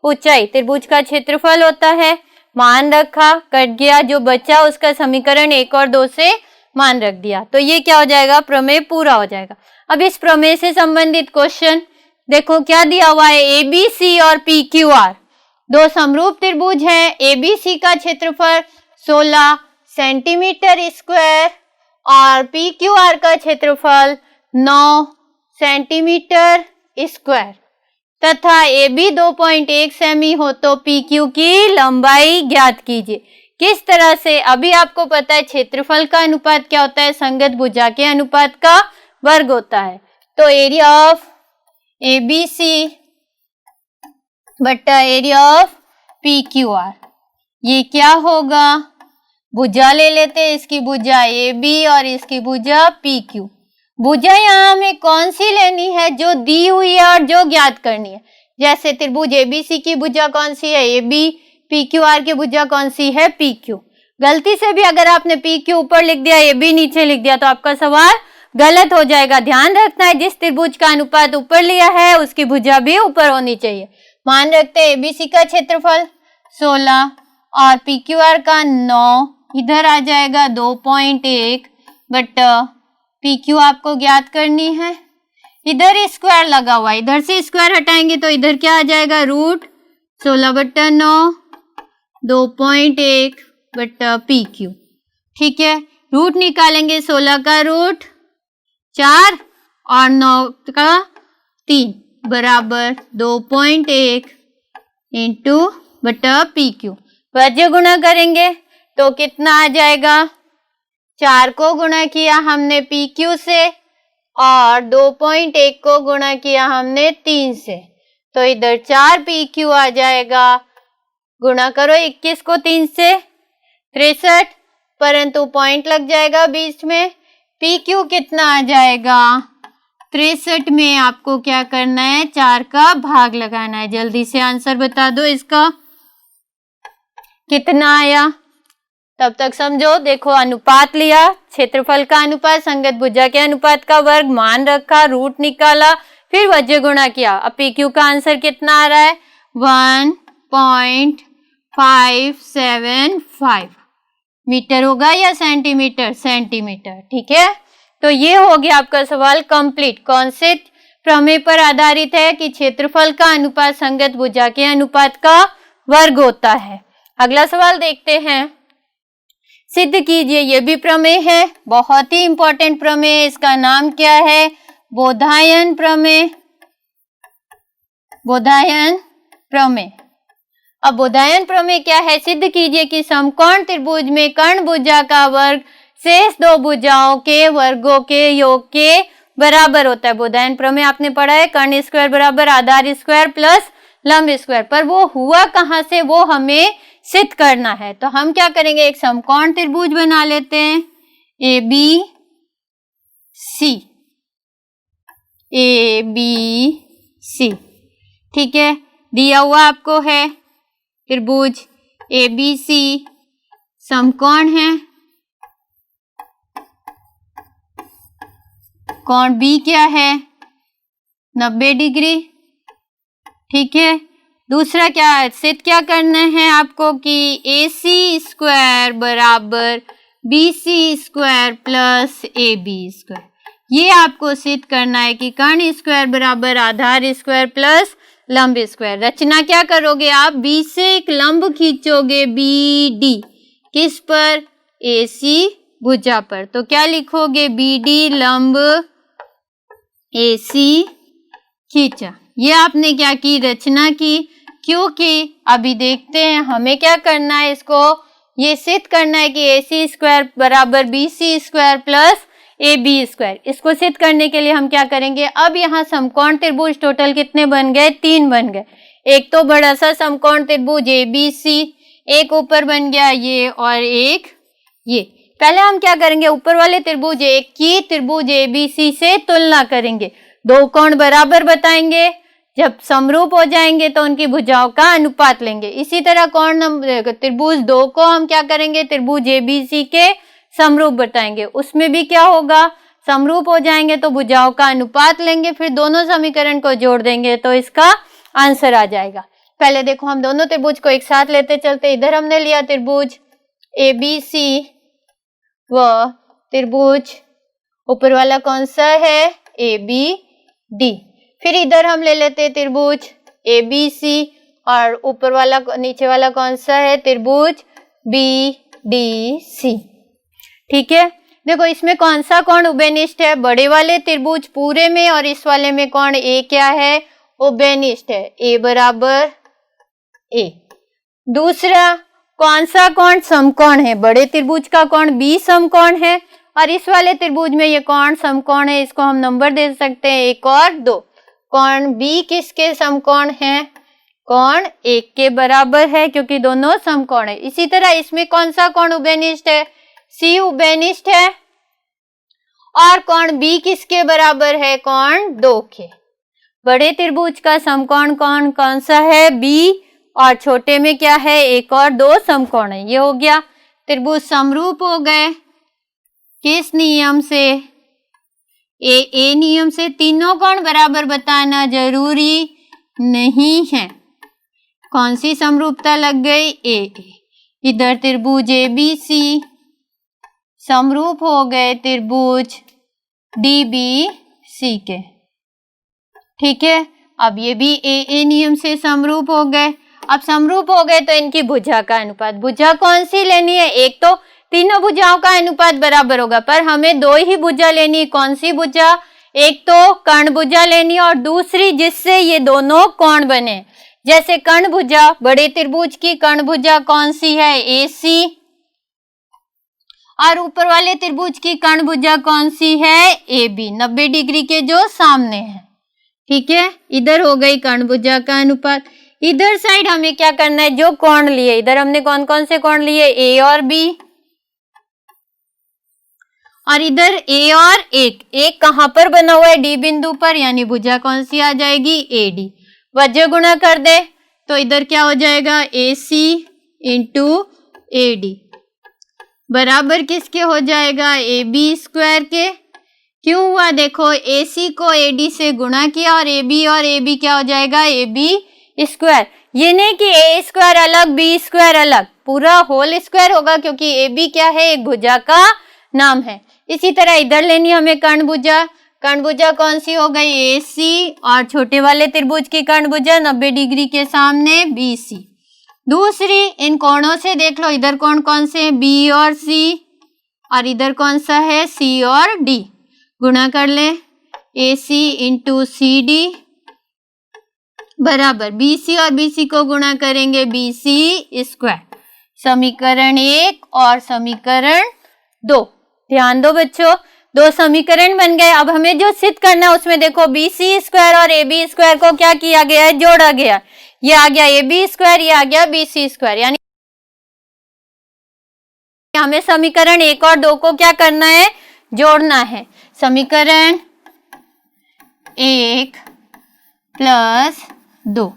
ऊंचाई, त्रिभुज का क्षेत्रफल होता है, मान रखा, कट गया, जो बचा उसका समीकरण 1 और 2 से मान रख दिया, तो ये क्या हो जाएगा, प्रमेय पूरा हो जाएगा। अब इस प्रमेय से संबंधित क्वेश्चन देखो क्या दिया हुआ है, एबीसी और पीक्यूआर दो समरूप त्रिभुज हैं। एबीसी का क्षेत्रफल 16 सेंटीमीटर स्क्वायर और पीक्यूआर का क्षेत्रफल 9 सेंटीमीटर स्क्वायर तथा AB 2.1 सेमी हो तो PQ की लंबाई ज्ञात कीजिए। किस तरह से, अभी आपको पता है क्षेत्रफल का अनुपात क्या होता है, संगत भुजा के अनुपात का वर्ग होता है। तो एरिया ऑफ ABC बट्टा एरिया ऑफ PQR, ये क्या होगा, भुजा ले लेते हैं, इसकी भुजा AB और इसकी भुजा PQ। भुजा यहाँ हमें कौन सी लेनी है, जो दी हुई है और जो ज्ञात करनी है। जैसे त्रिभुज ABC की भुजा कौन सी है, AB, PQR की भुजा कौन सी है, PQ। गलती से भी अगर आपने PQ ऊपर लिख दिया, AB नीचे लिख दिया तो आपका सवाल गलत हो जाएगा। ध्यान रखना है जिस त्रिभुज का अनुपात ऊपर लिया है उसकी भुजा भी ऊपर होनी चाहिए। मान रखते हैं ABC का क्षेत्रफल 16 और PQR का 9, इधर आ जाएगा 2.1 बट PQ आपको ज्ञात करनी है। इधर स्क्वायर लगा हुआ है, इधर से स्क्वायर हटाएंगे तो इधर क्या आ जाएगा, रूट 16/9 2.1 बट्टा PQ। ठीक है, रूट निकालेंगे, 16 का रूट 4 और 9 का 3 बराबर 2.1 इंटू बट्टा PQ। वज्र गुणा करेंगे तो कितना आ जाएगा, 4 को गुणा किया हमने PQ से और 2.1 को गुणा किया हमने 3 से, तो इधर 4 PQ आ जाएगा। गुणा करो 21 को 3 से 63, परंतु पॉइंट लग जाएगा बीच में। PQ कितना आ जाएगा, 63 में आपको क्या करना है, 4 का भाग लगाना है। जल्दी से आंसर बता दो इसका कितना आया, तब तक समझो। देखो अनुपात लिया, क्षेत्रफल का अनुपात संगत भुजा के अनुपात का वर्ग, मान रखा, रूट निकाला, फिर वज्र गुणा किया। अब PQ का आंसर कितना आ रहा है, 1.575 मीटर होगा या सेंटीमीटर, सेंटीमीटर। ठीक है, तो ये हो गया आपका सवाल कंप्लीट। कौन से प्रमेय पर आधारित है कि क्षेत्रफल का अनुपात संगत भुजा के अनुपात का वर्ग होता है। अगला सवाल देखते हैं, सिद्ध कीजिए। ये भी प्रमेय है, बहुत ही इंपॉर्टेंट प्रमेय है। इसका नाम क्या है, बोधायन प्रमेय। बोधायन प्रमेय। अब बोधायन प्रमेय क्या है, सिद्ध कीजिए कि समकोण त्रिभुज में कर्ण भुजा का वर्ग शेष दो भुजाओं के वर्गों के योग के बराबर होता है। बोधायन प्रमेय आपने पढ़ा है, कर्ण स्क्वायर बराबर आधार स्क्वायर प्लस लंब स्क्वायर, पर वो हुआ कहाँ से, वो हमें सिद्ध करना है। तो हम क्या करेंगे, एक समकोण त्रिभुज बना लेते हैं, ABC, ABC। ठीक है, दिया हुआ आपको है त्रिभुज ABC समकोण है, कोण B क्या है, 90 डिग्री। ठीक है, दूसरा क्या है, सिद्ध क्या करना है आपको कि AC स्क्वायर बराबर BC square plus AB square. ये आपको सिद्ध करना है कि कर्ण स्क्वायर बराबर आधार स्क्वायर प्लस लंब स्क्वायर। रचना क्या करोगे आप, B से एक लंब खींचोगे BD, किस पर, AC भुजा पर, तो क्या लिखोगे, BD लंब AC खींचा। ये आपने क्या की, रचना की। क्योंकि अभी देखते हैं हमें क्या करना है, इसको ये सिद्ध करना है कि AC स्क्वायर बराबर BC square plus AB square. इसको सिद्ध करने के लिए हम क्या करेंगे, अब यहाँ समकोण त्रिभुज टोटल कितने बन गए, 3 बन गए। एक तो बड़ा सा समकोण त्रिभुज ABC, एक ऊपर बन गया ये और एक ये। पहले हम क्या करेंगे, ऊपर वाले त्रिभुज एक की त्रिभुज ABC से तुलना करेंगे, दो कोण बराबर बताएंगे, जब समरूप हो जाएंगे तो उनकी भुजाओं का अनुपात लेंगे। इसी तरह कोण त्रिभुज 2 को हम क्या करेंगे, त्रिभुज ABC के समरूप बताएंगे, उसमें भी क्या होगा, समरूप हो जाएंगे तो भुजाओं का अनुपात लेंगे, फिर दोनों समीकरण को जोड़ देंगे तो इसका आंसर आ जाएगा। पहले देखो हम दोनों त्रिभुज को एक साथ लेते चलते, इधर हमने लिया त्रिभुज ABC व त्रिभुज, ऊपर वाला कौन सा है, ए बी डी। फिर इधर हम ले लेते हैं त्रिभुज ए बी सी, और ऊपर वाला नीचे वाला कौन सा है, त्रिभुज बी डी सी। ठीक है, देखो इसमें कौन सा कोण उभयनिष्ठ है, बड़े वाले त्रिभुज पूरे में, और इस वाले में कोण ए क्या है, उभयनिष्ठ है, ए बराबर ए। दूसरा कौन सा कोण समकोण है, बड़े त्रिभुज का कोण बी समकोण है, और इस वाले त्रिभुज में ये कोण समकोण है, इसको हम नंबर दे सकते हैं 1 और 2। कोण बी किसके समकोण है, कोण 1 के बराबर है, क्योंकि दोनों समकोण है। इसी तरह इसमें कौन सा कोण उभयनिष्ठ है, सी उभयनिष्ठ है, और कोण बी किसके बराबर है, कोण 2 के। बड़े त्रिभुज का समकोण कोण कौन सा है, बी, और छोटे में क्या है, 1 और 2 समकोण है। ये हो गया, त्रिभुज समरूप हो गए किस नियम से, ए नियम से। तीनों कोण बराबर बताना जरूरी नहीं है। कौन सी समरूपता लग गई, ए। इधर त्रिभुज ए बी सी समरूप हो गए त्रिभुज डी बी सी के। ठीक है, अब ये भी ए नियम से समरूप हो गए। अब समरूप हो गए तो इनकी भुजा का अनुपात, भुजा कौन सी लेनी है, एक तो तीनों भुजाओं का अनुपात बराबर होगा, पर हमें 2 ही भुजा लेनी है। कौन सी भुजा, एक तो कर्ण भुजा लेनी है, और दूसरी जिससे ये दोनों कोण बने। जैसे कर्ण भुजा, बड़े त्रिभुज की कर्ण भुजा कौन सी है, ए सी, और ऊपर वाले त्रिभुज की कर्ण भुजा कौन सी है, ए बी, 90 डिग्री के जो सामने है। ठीक है, इधर हो गई कर्ण भुजा का अनुपात। इधर साइड हमें क्या करना है, जो कोण लिए, इधर हमने कौन कौन से कोण लिए, ए और बी, और इधर ए और एक कहां पर बना हुआ है, डी बिंदु पर, यानी भुजा कौन सी आ जाएगी, ए डी। वज्र गुणा कर दे तो इधर क्या हो जाएगा, ए सी इंटू ए डी बराबर किसके हो जाएगा, ए बी स्क्वायर के। क्यों हुआ, देखो ए सी को ए डी से गुणा किया, और ए बी क्या हो जाएगा, ए बी स्क्वायर। ये नहीं कि ए स्क्वायर अलग बी स्क्वायर अलग, पूरा होल स्क्वायर होगा, क्योंकि ए बी क्या है, एक भुजा का नाम है। इसी तरह इधर लेनी हमें कर्ण भुजा, कर्ण भुजा कौन सी हो गई, ए सी, और छोटे वाले त्रिभुज की कर्ण भुजा 90 डिग्री के सामने बी सी। दूसरी, इन कोणों से देख लो, इधर कोण कौन से हैं, बी और सी, और इधर कौन सा है, सी और डी। गुणा कर ले, ए सी इंटू सी डी बराबर बी सी, और बी सी को गुणा करेंगे बी सी स्क्वायर। समीकरण 1 और समीकरण 2, ध्यान दो बच्चों, 2 समीकरण बन गए। अब हमें जो सिद्ध करना है उसमें देखो बी सी स्क्वायर और ए बी स्क्वायर को क्या किया गया है, जोड़ा गया। ये आ गया ए बी स्क्वायर, ये आ गया बी सी स्क्वायर, यानी हमें समीकरण 1 और 2 को क्या करना है, जोड़ना है। समीकरण 1 प्लस 2,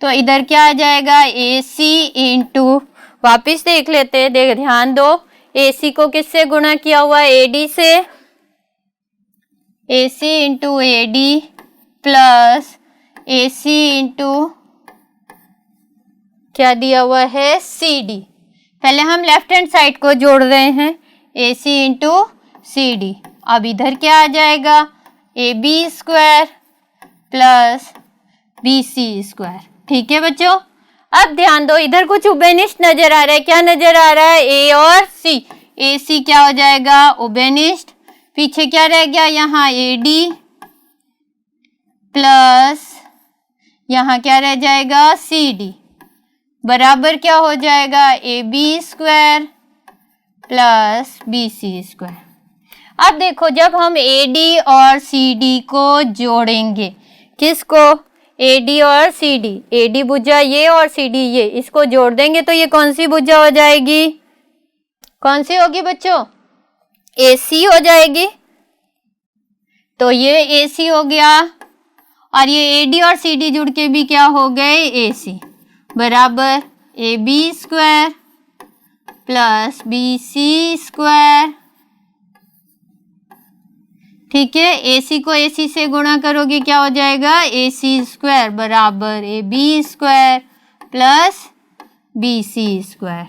तो इधर क्या आ जाएगा, ए सी इंटू, वापिस देख लेते हैं, देख ध्यान दो, ए सी को किससे गुणा किया हुआ है, ए डी से, A C into A D plus A C into क्या दिया हुआ है, सी डी। पहले हम लेफ्ट हैंड साइड को जोड़ रहे हैं, ए सी इंटू सी डी। अब इधर क्या आ जाएगा, A B square plus B C square. ठीक है बच्चों, अब ध्यान दो, इधर कुछ उभयनिष्ठ नजर आ रहा है, क्या नजर आ रहा है, ए और सी। ए सी क्या हो जाएगा, उभयनिष्ठ, पीछे क्या रह गया, यहाँ ए डी प्लस यहाँ क्या रह जाएगा, सी डी बराबर क्या हो जाएगा, A B square plus B C square. अब देखो, जब हम ए डी और सी डी को जोड़ेंगे, किसको, ए डी और सी डी, ए डी भुजा ये और सी डी ये, इसको जोड़ देंगे तो ये कौन सी भुजा हो जाएगी, कौन सी होगी बच्चों, ए सी हो जाएगी। तो ये ए सी हो गया, और ये ए डी और सी डी जुड़ के भी क्या हो गए, ए सी बराबर A B square plus B C square. ठीक है, ए सी को ए सी से गुणा करोगे क्या हो जाएगा, ए सी स्क्वायर बराबर A B square plus B C square.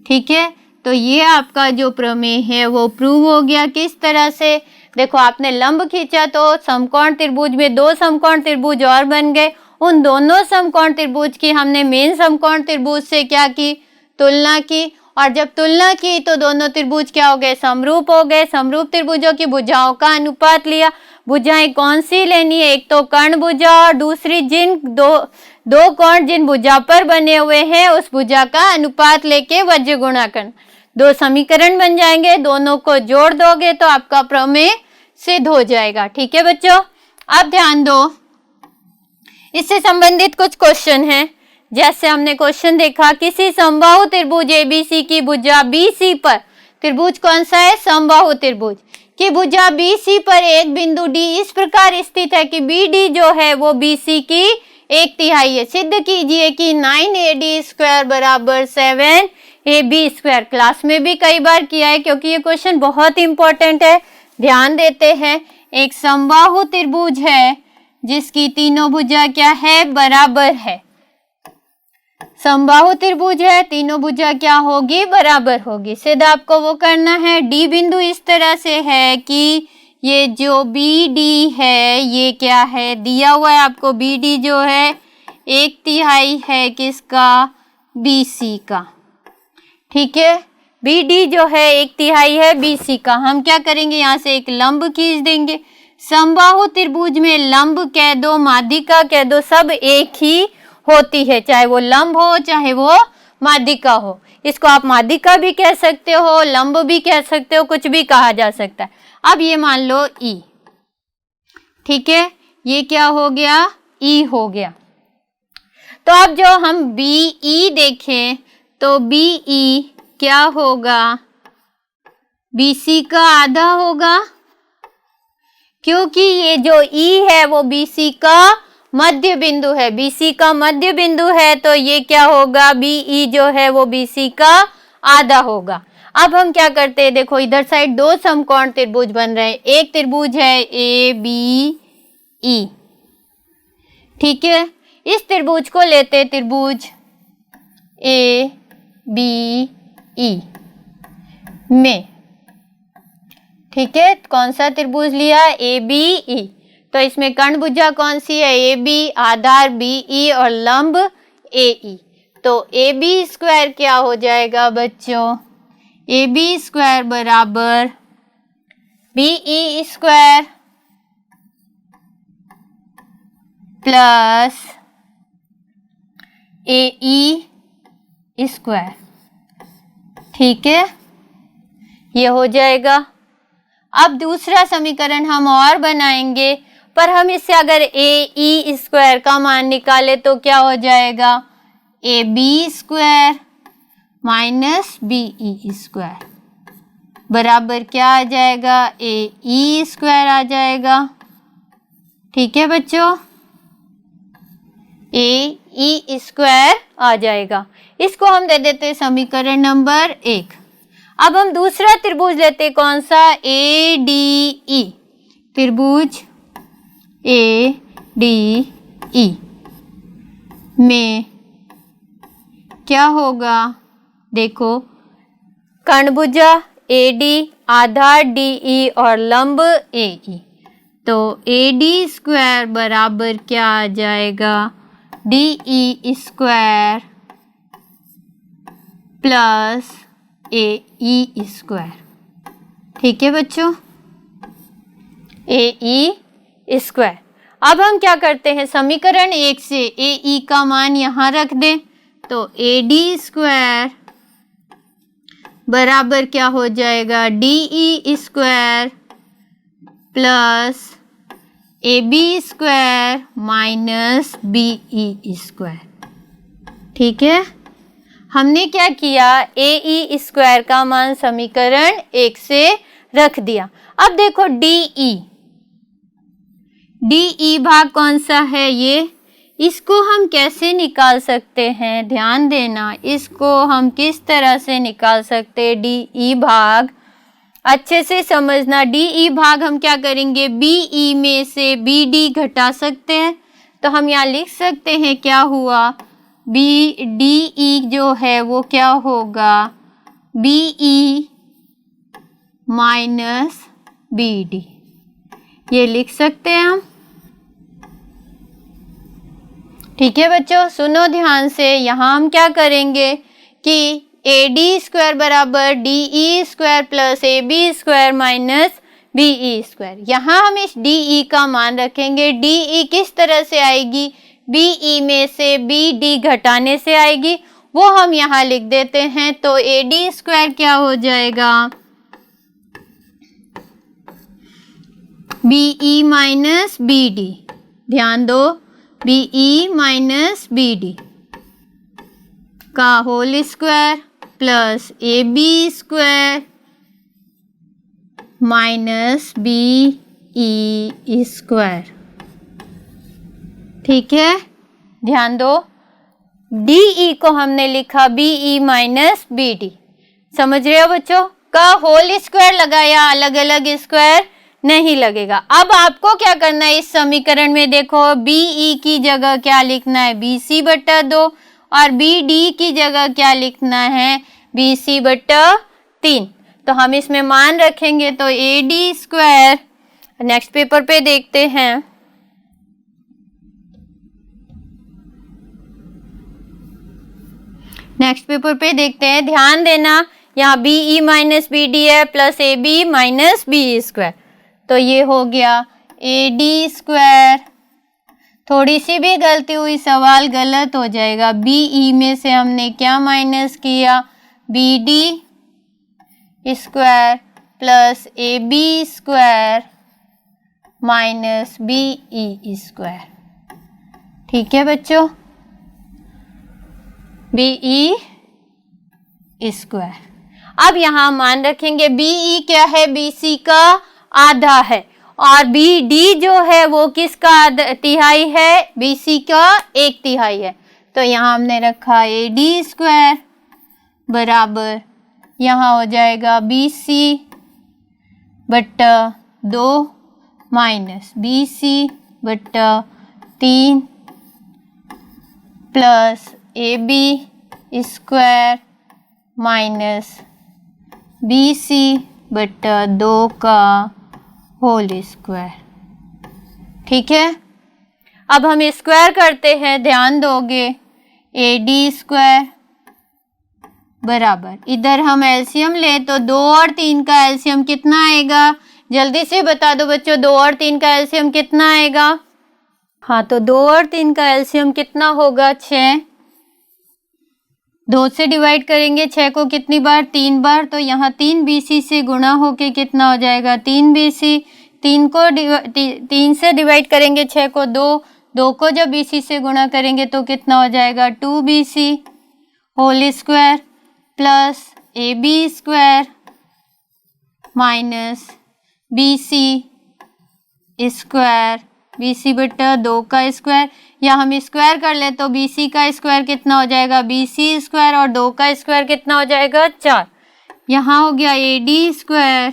ठीक है, तो ये आपका जो प्रमेय है वो प्रूव हो गया। किस तरह से? देखो, आपने लंब खींचा तो समकोण त्रिभुज में 2 समकोण त्रिभुज और बन गए। उन दोनों समकोण त्रिभुज की हमने मेन समकोण त्रिभुज से क्या की? तुलना की। और जब तुलना की तो दोनों त्रिभुज क्या हो गए? समरूप हो गए। समरूप त्रिभुजों की भुजाओं का अनुपात लिया। भुजाएं कौन सी लेनी है? एक तो कर्ण भुजा और दूसरी जिन दो कोण जिन भुजा पर बने हुए हैं उस भुजा का अनुपात लेके वज्र गुणा करना। 2 समीकरण बन जाएंगे, दोनों को जोड़ दोगे तो आपका प्रमेय सिद्ध हो जाएगा। ठीक है बच्चों, अब ध्यान दो, इससे संबंधित कुछ क्वेश्चन हैं। जैसे हमने क्वेश्चन देखा, किसी समबाहु त्रिभुज एबीसी की भुजा बीसी पर, त्रिभुज कौन सा है? समबाहु त्रिभुज की भुजा बीसी पर एक बिंदु डी इस प्रकार स्थित है कि बीडी जो है वो बीसी की 1/3 है। सिद्ध कीजिए कि 9AD² बराबर 7AB²। क्लास में भी कई बार किया है क्योंकि ये क्वेश्चन बहुत इंपॉर्टेंट है, ध्यान देते हैं। एक समबाहु त्रिभुज है जिसकी तीनों भुजा क्या है? बराबर है। समबाहु त्रिभुज है, तीनों भुजा क्या होगी? बराबर होगी। सिद्ध आपको वो करना है। डी बिंदु इस तरह से है कि ये जो बी डी है ये क्या है? दिया हुआ है आपको। बी डी जो है 1/3 है किसका? बीसी का। ठीक है, बी डी जो है 1/3 है बीसी का। हम क्या करेंगे? यहाँ से एक लंब खींच देंगे। समबाहु त्रिभुज में लंब कह दो, माध्यिका कह दो, सब एक ही होती है, चाहे वो लंब हो चाहे वो माध्यिका हो। इसको आप माध्यिका भी कह सकते हो, लंब भी कह सकते हो, कुछ भी कहा जा सकता है। अब ये मान लो ई, ठीक है, ये क्या हो गया? ई हो गया। तो अब जो हम बी ई देखें तो बी ई क्या होगा? बीसी का आधा होगा, क्योंकि ये जो ई है वो बीसी का मध्य बिंदु है। बीसी का मध्य बिंदु है तो ये क्या होगा? बीई जो है वो बीसी का आधा होगा। अब हम क्या करते हैं? देखो, इधर साइड 2 समकोण त्रिभुज बन रहे हैं। एक त्रिभुज है ए बी ई, ठीक है, इस त्रिभुज को लेते त्रिभुज ए बी ई में, ठीक है, कौन सा त्रिभुज लिया? A B E. तो इसमें कर्ण भुजा कौन सी है? A B, Aadhaar B E और लंब ए ई। तो ए बी स्क्वायर क्या हो जाएगा बच्चों? ए बी स्क्वायर बराबर बी ई स्क्वायर प्लस ए ई स्क्वायर। ठीक है, ये हो जाएगा। अब दूसरा समीकरण हम और बनाएंगे, पर हम इससे अगर ए ई स्क्वायर का मान निकाले तो क्या हो जाएगा? A B square minus B E square बराबर क्या आ जाएगा? ए ई स्क्वायर आ जाएगा। ठीक है बच्चों, ए ई स्क्वायर आ जाएगा। इसको हम दे देते समीकरण नंबर 1। अब हम दूसरा त्रिभुज लेते, कौन सा? A D E. त्रिभुज ए डी ई में क्या होगा? देखो, कर्णभुजा A D, Aadhaar D E और लंब ए ई। तो ए डी स्क्वायर बराबर क्या आ जाएगा? डी ई स्क्वायर प्लस ए ई स्क्वायर। ठीक है बच्चों, ए ई स्क्वायर। अब हम क्या करते हैं? समीकरण 1 से ए ई का मान यहाँ रख दें तो ए डी स्क्वायर बराबर क्या हो जाएगा? D E square plus A B square minus B E square. ठीक है, हमने क्या किया? ए ई स्क्वायर का मान समीकरण 1 से रख दिया। अब देखो डी ई भाग कौन सा है? ये, इसको हम कैसे निकाल सकते हैं? ध्यान देना, इसको हम किस तरह से निकाल सकते हैं? डी ई भाग अच्छे से समझना। डी ई भाग हम क्या करेंगे? बी ई में से बी डी घटा सकते हैं। तो हम यहाँ लिख सकते हैं क्या हुआ? बी डी ई जो है वो क्या होगा? BE माइनस BD, ये लिख सकते हैं हम। ठीक है बच्चों, सुनो ध्यान से। यहाँ हम क्या करेंगे कि AD स्क्वायर बराबर DE square plus AB square minus BE square. यहाँ हम इस DE का मान रखेंगे। DE किस तरह से आएगी? BE में से BD घटाने से आएगी, वो हम यहाँ लिख देते हैं। तो AD स्क्वायर क्या हो जाएगा? BE माइनस BD, ध्यान दो, BE माइनस BD का whole square plus AB square minus BE square. ठीक है, ध्यान दो, DE को हमने लिखा BE माइनस BD, समझ रहे हो बच्चों? का होल स्क्वायर लगाया, अलग अलग स्क्वायर नहीं लगेगा। अब आपको क्या करना है इस समीकरण में? देखो, BE की जगह क्या लिखना है? BC बटा 2, और BD की जगह क्या लिखना है? BC बटा 3। तो हम इसमें मान रखेंगे। तो AD स्क्वायर, नेक्स्ट पेपर पे देखते हैं। नेक्स्ट पेपर पे देखते हैं, ध्यान देना, यहाँ BE माइनस BD है plus AB minus BE square. तो ये हो गया AD स्क्वायर। थोड़ी सी भी गलती हुई सवाल गलत हो जाएगा। BE में से हमने क्या माइनस किया? BD square plus AB square minus BE square. ठीक है बच्चों, BE स्क्वायर। अब यहाँ मान रखेंगे BE क्या है? BC का आधा है, और BD जो है वो किसका तिहाई है? BC का 1/3 है। तो यहाँ हमने रखा AD स्क्वायर बराबर, यहाँ हो जाएगा BC बट्टा 2 माइनस BC बट्टा 3 plus AB square minus BC बट्टा 2 का होल स्क्वायर। ठीक है, अब हम स्क्वायर करते हैं, ध्यान दोगे। AD स्क्वायर बराबर, इधर हम एलसीएम ले तो 2 और 3 का एलसीएम कितना आएगा? जल्दी से बता दो बच्चों, 2 और 3 का एलसीएम कितना आएगा? हाँ, तो 2 और 3 का एलसीएम कितना होगा? 6। 2 से डिवाइड करेंगे 6 को कितनी बार? 3 बार। तो यहाँ 3 BC से गुणा होके कितना हो जाएगा? 3 BC। 3 से डिवाइड करेंगे 6 को 2 को जब BC से गुणा करेंगे तो कितना हो जाएगा? 2 BC whole square plus AB square minus BC square, BC बटा 2 का स्क्वायर, या हम स्क्वायर कर ले तो BC का स्क्वायर कितना हो जाएगा? BC स्क्वायर, और 2 का स्क्वायर कितना हो जाएगा? 4। यहाँ हो गया AD स्क्वायर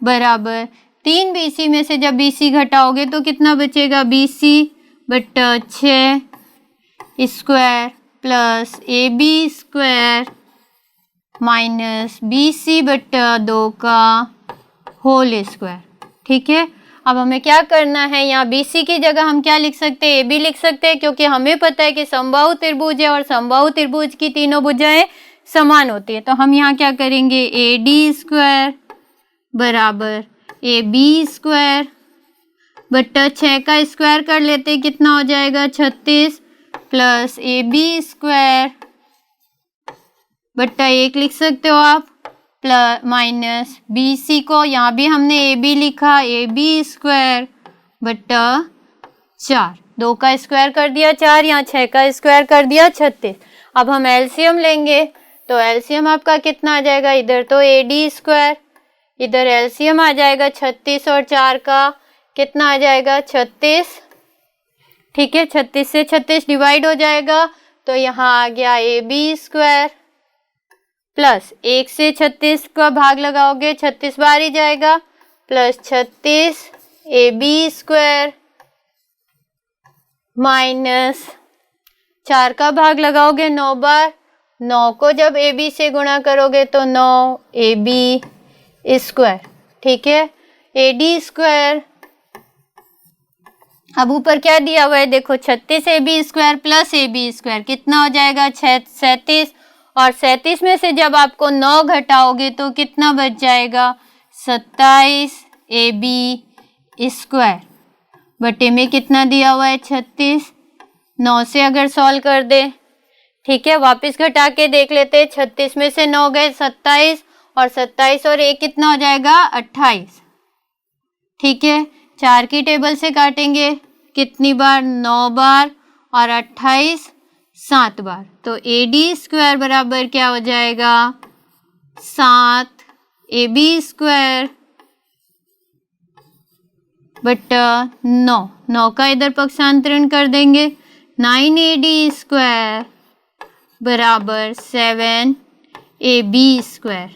बराबर 3 BC में से जब BC घटाओगे तो कितना बचेगा? BC बटा 6 square plus AB square minus BC बटा 2 का होल स्क्वायर। ठीक है, अब हमें क्या करना है? यहाँ BC की जगह हम क्या लिख सकते हैं? AB लिख सकते हैं, क्योंकि हमें पता है कि समबाहु त्रिभुज है और समबाहु त्रिभुज की तीनों भुजाएं समान होती है। तो हम यहाँ क्या करेंगे? AD स्क्वायर बराबर AB स्क्वायर बट्टा 6 का स्क्वायर कर लेते हैं, कितना हो जाएगा? 36 प्लस AB स्क्वायर बट्टा 1 लिख सकते हो आप, प्लस माइनस BC को यहाँ भी हमने AB लिखा, AB स्क्वायर बट्टा 4। 2 का स्क्वायर कर दिया 4, यहाँ 6 का स्क्वायर कर दिया 36। अब हम एलसीएम लेंगे, तो एलसीएम आपका कितना आ जाएगा? इधर तो AD स्क्वायर, इधर एलसीएम आ जाएगा 36 और 4 का कितना आ जाएगा? 36। ठीक है, 36 से 36 डिवाइड हो जाएगा, तो यहाँ आ गया AB स्क्वायर प्लस 1 से 36 का भाग लगाओगे 36 बार ही जाएगा, प्लस 36 AB स्क्वायर माइनस 4 का भाग लगाओगे 9 बार, 9 को जब AB से गुणा करोगे तो 9 AB स्क्वायर, ठीक है, AD स्क्वायर। अब ऊपर क्या दिया हुआ है देखो, 36 AB square plus AB square कितना हो जाएगा 37, और 37 में से जब आपको 9 घटाओगे तो कितना बच जाएगा 27 AB स्क्वायर बटे में कितना दिया हुआ है 36। 9 से अगर सॉल्व कर दे, ठीक है, वापस घटा के देख लेते हैं, 36 में से 9 गए 27, और 27 और 1 कितना हो जाएगा 28, ठीक है। 4 की टेबल से काटेंगे कितनी बार 9 बार, और 28 7 बार, तो AD स्क्वायर बराबर क्या हो जाएगा 7 AB स्क्वायर बटा 9। 9 का इधर पक्षांतरण कर देंगे, 9 AD स्क्वायर बराबर 7 AB स्क्वायर,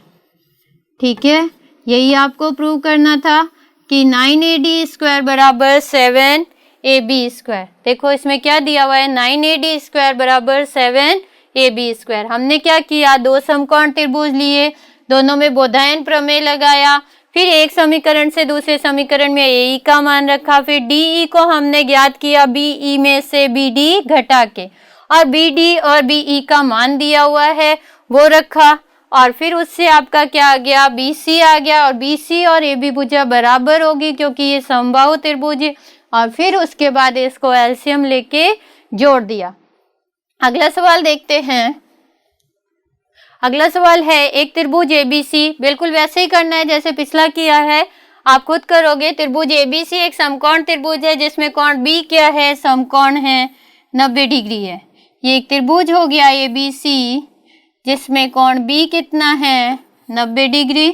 ठीक है। यही आपको प्रूव करना था कि 9 AD स्क्वायर बराबर 7 AB स्क्वायर। देखो इसमें क्या दिया हुआ है, 9 AD स्क्वायर बराबर 7 AB स्क्वायर। हमने क्या किया, दो समकोण त्रिभुज लिए, दोनों में बोधायन प्रमेय लगाया, फिर एक समीकरण से दूसरे समीकरण में AE का मान रखा, फिर DE को हमने ज्ञात किया BE में से BD घटा के, और BD और BE का मान दिया हुआ है वो रखा, और फिर उससे आपका क्या आ गया BC आ गया, और BC और AB भुजा बराबर होगी क्योंकि ये समबाहु त्रिभुज है, और फिर उसके बाद इसको एलसीएम लेके जोड़ दिया। अगला सवाल देखते हैं। अगला सवाल है, एक त्रिभुज ABC, बिल्कुल वैसे ही करना है जैसे पिछला किया है, आप खुद करोगे। त्रिभुज ABC एक समकोण त्रिभुज है जिसमें कोण B क्या है, समकोण है 90 डिग्री है। ये एक त्रिभुज हो गया ABC जिसमें कोण B कितना है 90 डिग्री,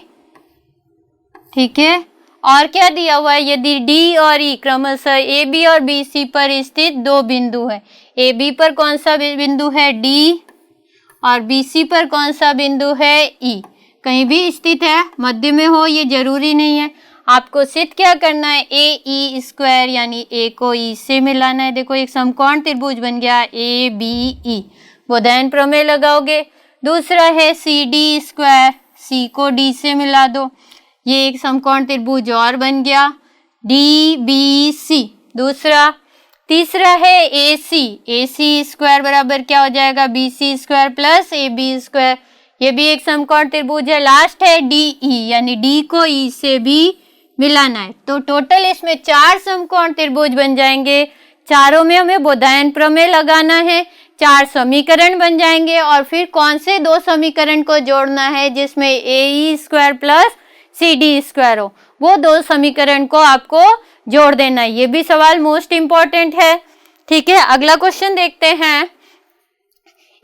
ठीक है। और क्या दिया हुआ है, यदि D और E क्रमशः AB और BC पर स्थित दो बिंदु है, AB पर कौन सा बिंदु है D, और BC पर कौन सा बिंदु है E, कहीं भी स्थित है, मध्य में हो ये जरूरी नहीं है। आपको सिद्ध क्या करना है, AE स्क्वायर यानी A को E से मिलाना है। देखो एक समकोण त्रिभुज बन गया ABE, बोधायन प्रमेय लगाओगे। दूसरा है CD स्क्वायर, C को D से मिला दो, ये एक समकोण त्रिभुज और बन गया DBC। दूसरा, तीसरा है AC स्क्वायर बराबर क्या हो जाएगा BC square plus AB square, ये भी एक समकोण त्रिभुज है। लास्ट है DE यानी D को E से भी मिलाना है। तो टोटल इसमें 4 समकोण त्रिभुज बन जाएंगे, चारों में हमें बोधायन प्रमेय लगाना है, 4 समीकरण बन जाएंगे, और फिर कौन से 2 समीकरण को जोड़ना है जिसमें AE square plus CD square हो, वो 2 समीकरण को आपको जोड़ देना है। ये भी सवाल मोस्ट इंपॉर्टेंट है, ठीक है। अगला क्वेश्चन देखते हैं।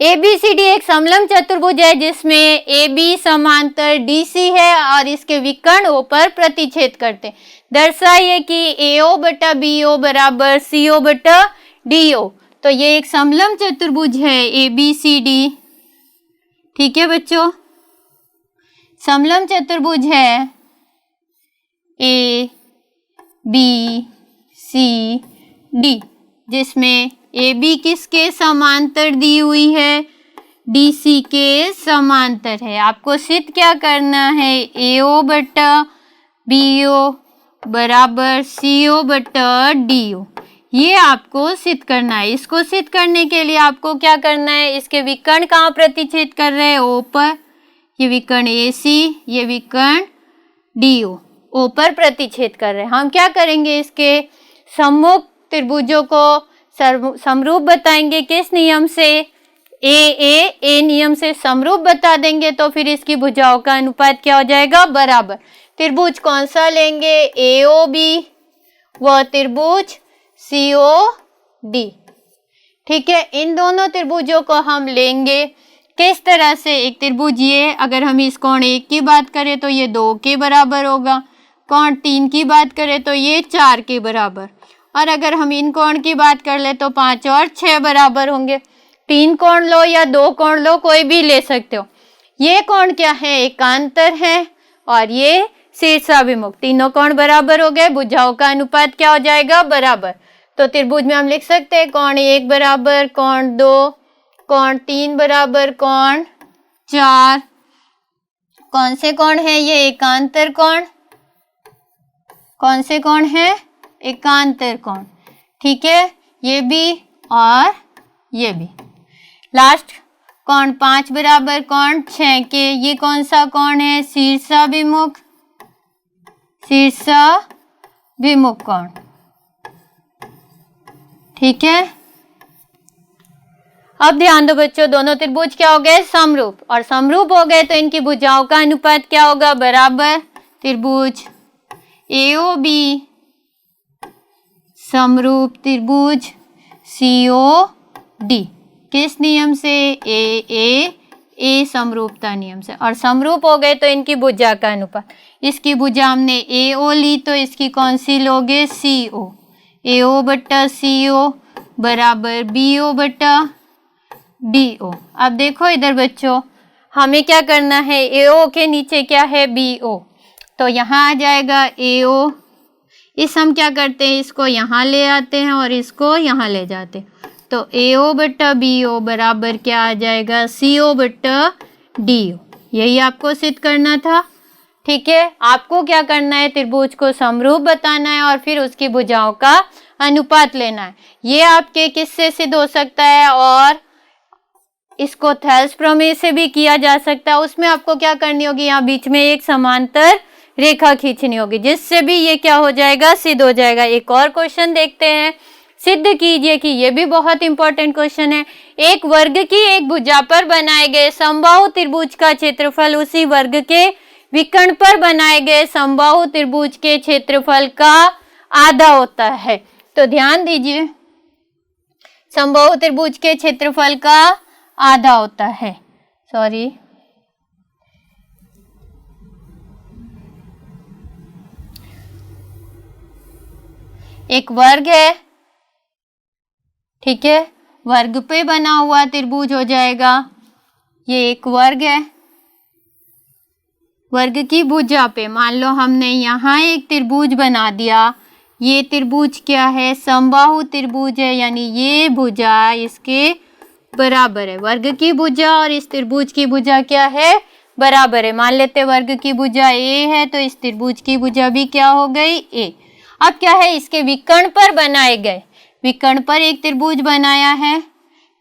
ABCD एक समलंब चतुर्भुज है जिसमें AB समांतर DC है और इसके विकर्ण O पर प्रतिच्छेद करते हैं। दर्शाइए कि AO बटा BO बराबर CO बटा DO। तो ये एक समलंब चतुर्भुज है ABCD, ठीक है बच्चों, समलंब चतुर्भुज है ABCD जिसमें AB किसके समांतर दी हुई है, DC के समांतर है। आपको सिद्ध क्या करना है, AO बटा BO बराबर CO बटा DO, ये आपको सिद्ध करना है। इसको सिद्ध करने के लिए आपको क्या करना है, इसके विकर्ण कहाँ प्रतिच्छेद कर रहे हैं, O पर, ये विकर्ण AC, ये विकर्ण DO O पर प्रतिच्छेद कर रहे हैं। हम क्या करेंगे, इसके सम्मुख त्रिभुजों को समरूप बताएंगे, किस नियम से, A नियम से समरूप बता देंगे, तो फिर इसकी भुजाओं का अनुपात क्या हो जाएगा, बराबर। त्रिभुज कौन सा लेंगे, AOB व त्रिभुज COD, ठीक है। इन दोनों त्रिभुजों को हम लेंगे किस तरह से, एक त्रिभुज ये, अगर हम इस कोण 1 की बात करें तो ये 2 के बराबर होगा, कोण 3 की बात करें तो ये 4 के बराबर, और अगर हम इन कोण की बात कर ले तो 5 और 6 बराबर होंगे। 3 कोण लो या 2 कोण लो, कोई भी ले सकते हो। ये कोण क्या है, एकांतर है, और ये शीर्षाभिमुख, तीनों कोण बराबर हो गए, भुजाओं का अनुपात क्या हो जाएगा, बराबर। तो त्रिभुज में हम लिख सकते हैं कोण 1 बराबर कोण 2 कोण 3 बराबर कोण 4। कौन से कोण है ये? एकांतर कोण। कौन से कोण है? एकांतर कोण। ठीक है, ये भी और ये भी। लास्ट कोण 5 बराबर कोण 6 के, ये कौन सा कोण है? शीर्षाभिमुख। शीर्षाभिमुख कोण। ठीक है, अब ध्यान दो बच्चों, दोनों त्रिभुज क्या हो गए? समरूप। और समरूप हो गए तो इनकी भुजाओं का अनुपात क्या होगा? बराबर। त्रिभुज AOB समरूप त्रिभुज COD किस नियम से? A समरूपता नियम से। और समरूप हो गए तो इनकी भुजा का अनुपात, इसकी भुजा हमने AO ली तो इसकी कौन सी लोगे? CO। AO बट्टा CO बराबर BO बट्टा BO। अब देखो इधर बच्चों, हमें क्या करना है? AO के नीचे क्या है? BO। तो यहाँ आ जाएगा AO। इस हम क्या करते हैं? इसको यहाँ ले आते हैं और इसको यहाँ ले जाते हैं। तो AO बट्टा BO बराबर क्या आ जाएगा? CO बट्टा DO। यही आपको सिद्ध करना था। ठीक है, आपको क्या करना है? त्रिभुज को समरूप बताना है और फिर उसकी भुजाओं का अनुपात लेना है। ये आपके किससे सिद्ध हो सकता है? और इसको थेल्स प्रमेय से भी किया जा सकता है। उसमें आपको क्या करनी होगी? यहाँ बीच में एक समांतर रेखा खींचनी होगी, जिससे भी ये क्या हो जाएगा? सिद्ध हो जाएगा। एक और क्वेश्चन देखते हैं, सिद्ध कीजिए कि ये भी बहुत इंपॉर्टेंट क्वेश्चन है। एक वर्ग की एक भुजा पर बनाए गए समबाहु त्रिभुज का क्षेत्रफल उसी वर्ग के विकर्ण पर बनाए गए समबाहु त्रिभुज के क्षेत्रफल का आधा होता है। तो ध्यान दीजिए, समबाहु त्रिभुज के क्षेत्रफल का आधा होता है। सॉरी, एक वर्ग है, ठीक है, वर्ग पे बना हुआ त्रिभुज हो जाएगा। ये एक वर्ग है, वर्ग की भुजा पे मान लो हमने यहाँ एक त्रिभुज बना दिया। ये त्रिभुज क्या है? समबाहु त्रिभुज है, यानी ये भुजा इसके बराबर है। वर्ग की भुजा और इस त्रिभुज की भुजा क्या है? बराबर है। मान लेते वर्ग की भुजा A है तो इस त्रिभुज की भुजा भी क्या हो गई? A। अब क्या है? इसके विकर्ण पर बनाए गए, विकर्ण पर एक त्रिभुज बनाया है,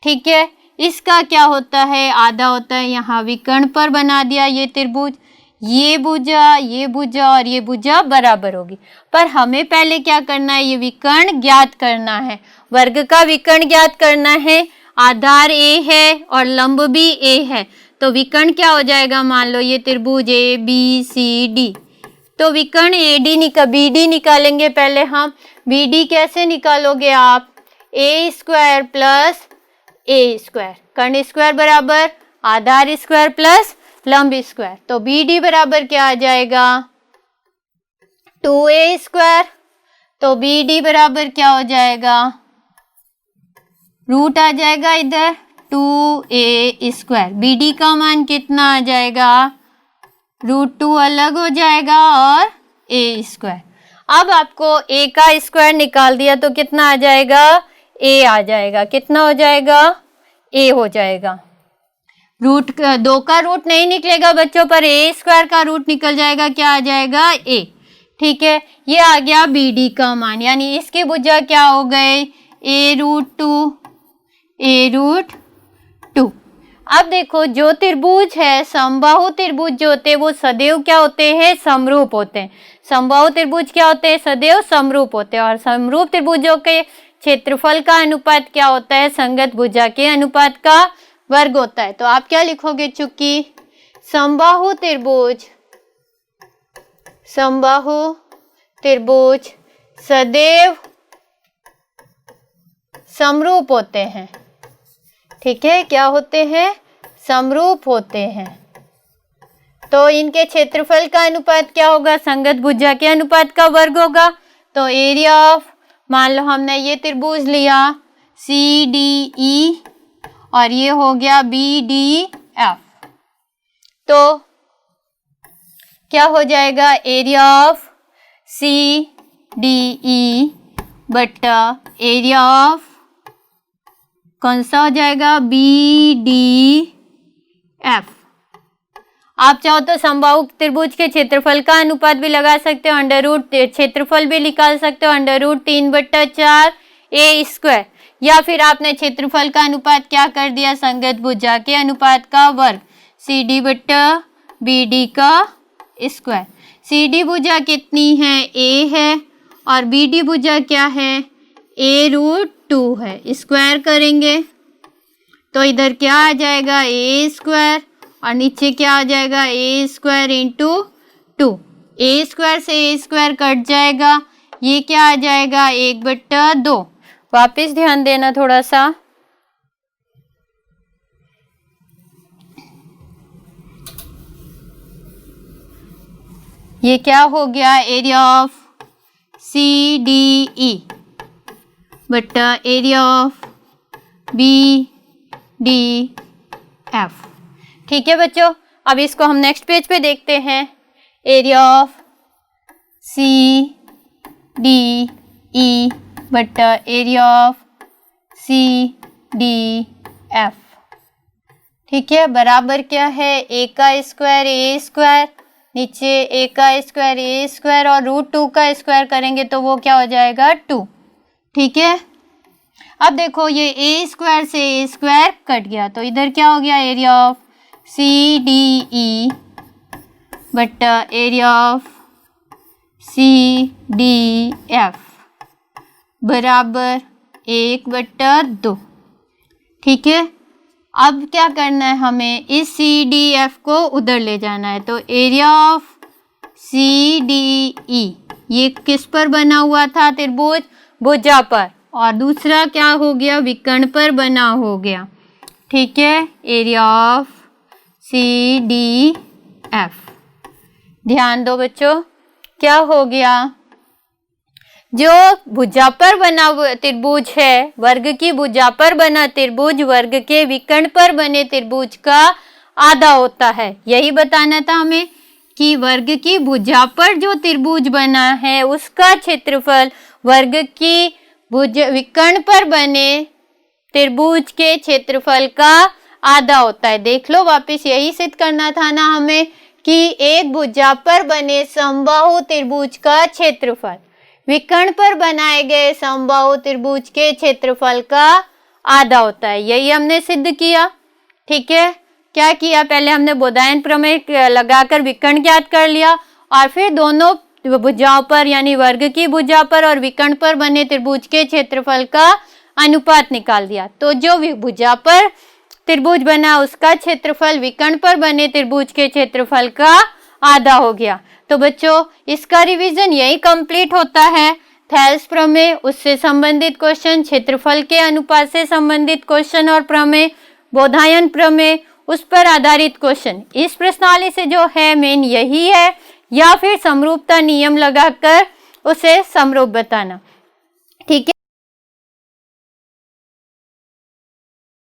ठीक है, इसका क्या होता है? आधा होता है। यहाँ विकर्ण पर बना दिया ये त्रिभुज, ये भुजा और ये भुजा बराबर होगी। पर हमें पहले क्या करना है? ये विकर्ण ज्ञात करना है। वर्ग का विकर्ण ज्ञात करना है। आधार A है और लंब भी A है, तो विकर्ण क्या हो जाएगा? मान लो ये त्रिभुज ABCD, तो विकर्ण BD निकालेंगे पहले हम। BD कैसे निकालोगे आप? A square plus A square, कर्ण स्क्वायर बराबर आधार स्क्वायर प्लस लंब स्क्वायर। तो BD बराबर क्या आ जाएगा? 2A square. तो BD बराबर क्या हो जाएगा? रूट आ जाएगा इधर 2A स्क्वायर। BD का मान कितना आ जाएगा? √2 अलग हो जाएगा और A स्क्वायर। अब आपको A का स्क्वायर निकाल दिया तो कितना आ जाएगा? A आ जाएगा। कितना हो जाएगा? A हो जाएगा। दो का रूट नहीं निकलेगा बच्चों, पर A स्क्वायर का रूट निकल जाएगा। क्या आ जाएगा? A। ठीक है, ये आ गया BD का मान, यानी इसकी भुजा क्या हो गए? A√2। अब देखो, जो त्रिभुज है, समबाहु त्रिभुज जो होते हैं वो सदैव क्या होते हैं? समरूप होते हैं। समबाहु त्रिभुज क्या होते हैं? सदैव समरूप होते हैं। और समरूप त्रिभुजों के क्षेत्रफल का अनुपात क्या होता है? संगत भुजा के अनुपात का वर्ग होता है। तो आप क्या लिखोगे? चूंकि समबाहु त्रिभुज सदैव समरूप होते हैं। ठीक है, क्या होते हैं? समरूप होते हैं। तो इनके क्षेत्रफल का अनुपात क्या होगा? संगत भुजा के अनुपात का वर्ग होगा। तो एरिया ऑफ, मान लो हमने ये त्रिभुज लिया CDE और ये हो गया BDF, तो क्या हो जाएगा? एरिया ऑफ CDE बट्टा एरिया ऑफ कौन सा हो जाएगा, BDF। आप चाहो तो समबाहु त्रिभुज के क्षेत्रफल का अनुपात भी लगा सकते हो, अंडर रूट क्षेत्रफल भी निकाल सकते हो, अंडर रूट 3/4 A², या फिर आपने क्षेत्रफल का अनुपात क्या कर दिया, संगत भुजा के अनुपात का वर्ग, CD/BD का स्क्वायर। CD भुजा कितनी है, A है, और BD भुजा क्या है, A√2 है। स्क्वायर करेंगे तो इधर क्या आ जाएगा, A² और नीचे क्या आ जाएगा, A² × 2। A² से A² कट जाएगा, ये क्या आ जाएगा, 1/2। वापस ध्यान देना थोड़ा सा, ये क्या हो गया, एरिया ऑफ CDE बट्टा एरिया ऑफ BDF। ठीक है बच्चों, अब इसको हम नेक्स्ट पेज पे देखते हैं। एरिया ऑफ CDE बट्टा एरिया ऑफ CDF। ठीक है, बराबर क्या है, A² A², नीचे A² A² और √2 का स्क्वायर करेंगे तो वो क्या हो जाएगा, 2। ठीक है, अब देखो ये A² से A² कट गया तो इधर क्या हो गया, एरिया ऑफ CDE बट्टा एरिया ऑफ CDF बराबर 1/2। ठीक है, अब क्या करना है, हमें इस CDF को उधर ले जाना है, तो एरिया ऑफ CDE ये किस पर बना हुआ था, त्रिभुज भुजा पर, और दूसरा क्या हो गया, विकर्ण पर बना हो गया। ठीक है, एरिया ऑफ CDF। ध्यान दो बच्चों, क्या हो गया, जो भुजा पर बना त्रिभुज है, वर्ग की भुजा पर बना त्रिभुज वर्ग के विकर्ण पर बने त्रिभुज का आधा होता है। यही बताना था हमें कि वर्ग की भुजा पर जो त्रिभुज बना है उसका क्षेत्रफल वर्ग की भुज विकर्ण पर बने त्रिभुज के क्षेत्रफल का आधा होता है। देख लो, वापस यही सिद्ध करना था ना हमें कि एक भुजा पर बने समबाहु त्रिभुज का क्षेत्रफल विकर्ण पर बनाए गए समबाहु त्रिभुज के क्षेत्रफल का आधा होता है। यही हमने सिद्ध किया। ठीक है, क्या किया, पहले हमने बोधायन प्रमेय लगाकर विकर्ण ज्ञात कर लिया और फिर दोनों भुजाओं पर यानी वर्ग की भुजा पर और विकर्ण पर बने त्रिभुज के क्षेत्रफल का अनुपात निकाल दिया। तो जो भुजा पर त्रिभुज बना उसका क्षेत्रफल विकर्ण पर बने त्रिभुज के क्षेत्रफल का आधा हो गया। तो बच्चों इसका रिवीजन यही कंप्लीट होता है। थेल्स प्रमेय, उससे संबंधित क्वेश्चन, क्षेत्रफल के अनुपात से संबंधित क्वेश्चन और प्रमेय, बोधायन प्रमेय, उस पर आधारित क्वेश्चन। इस प्रश्नावली से जो है मेन यही है, या फिर समरूपता नियम लगाकर उसे समरूप बताना। ठीक है।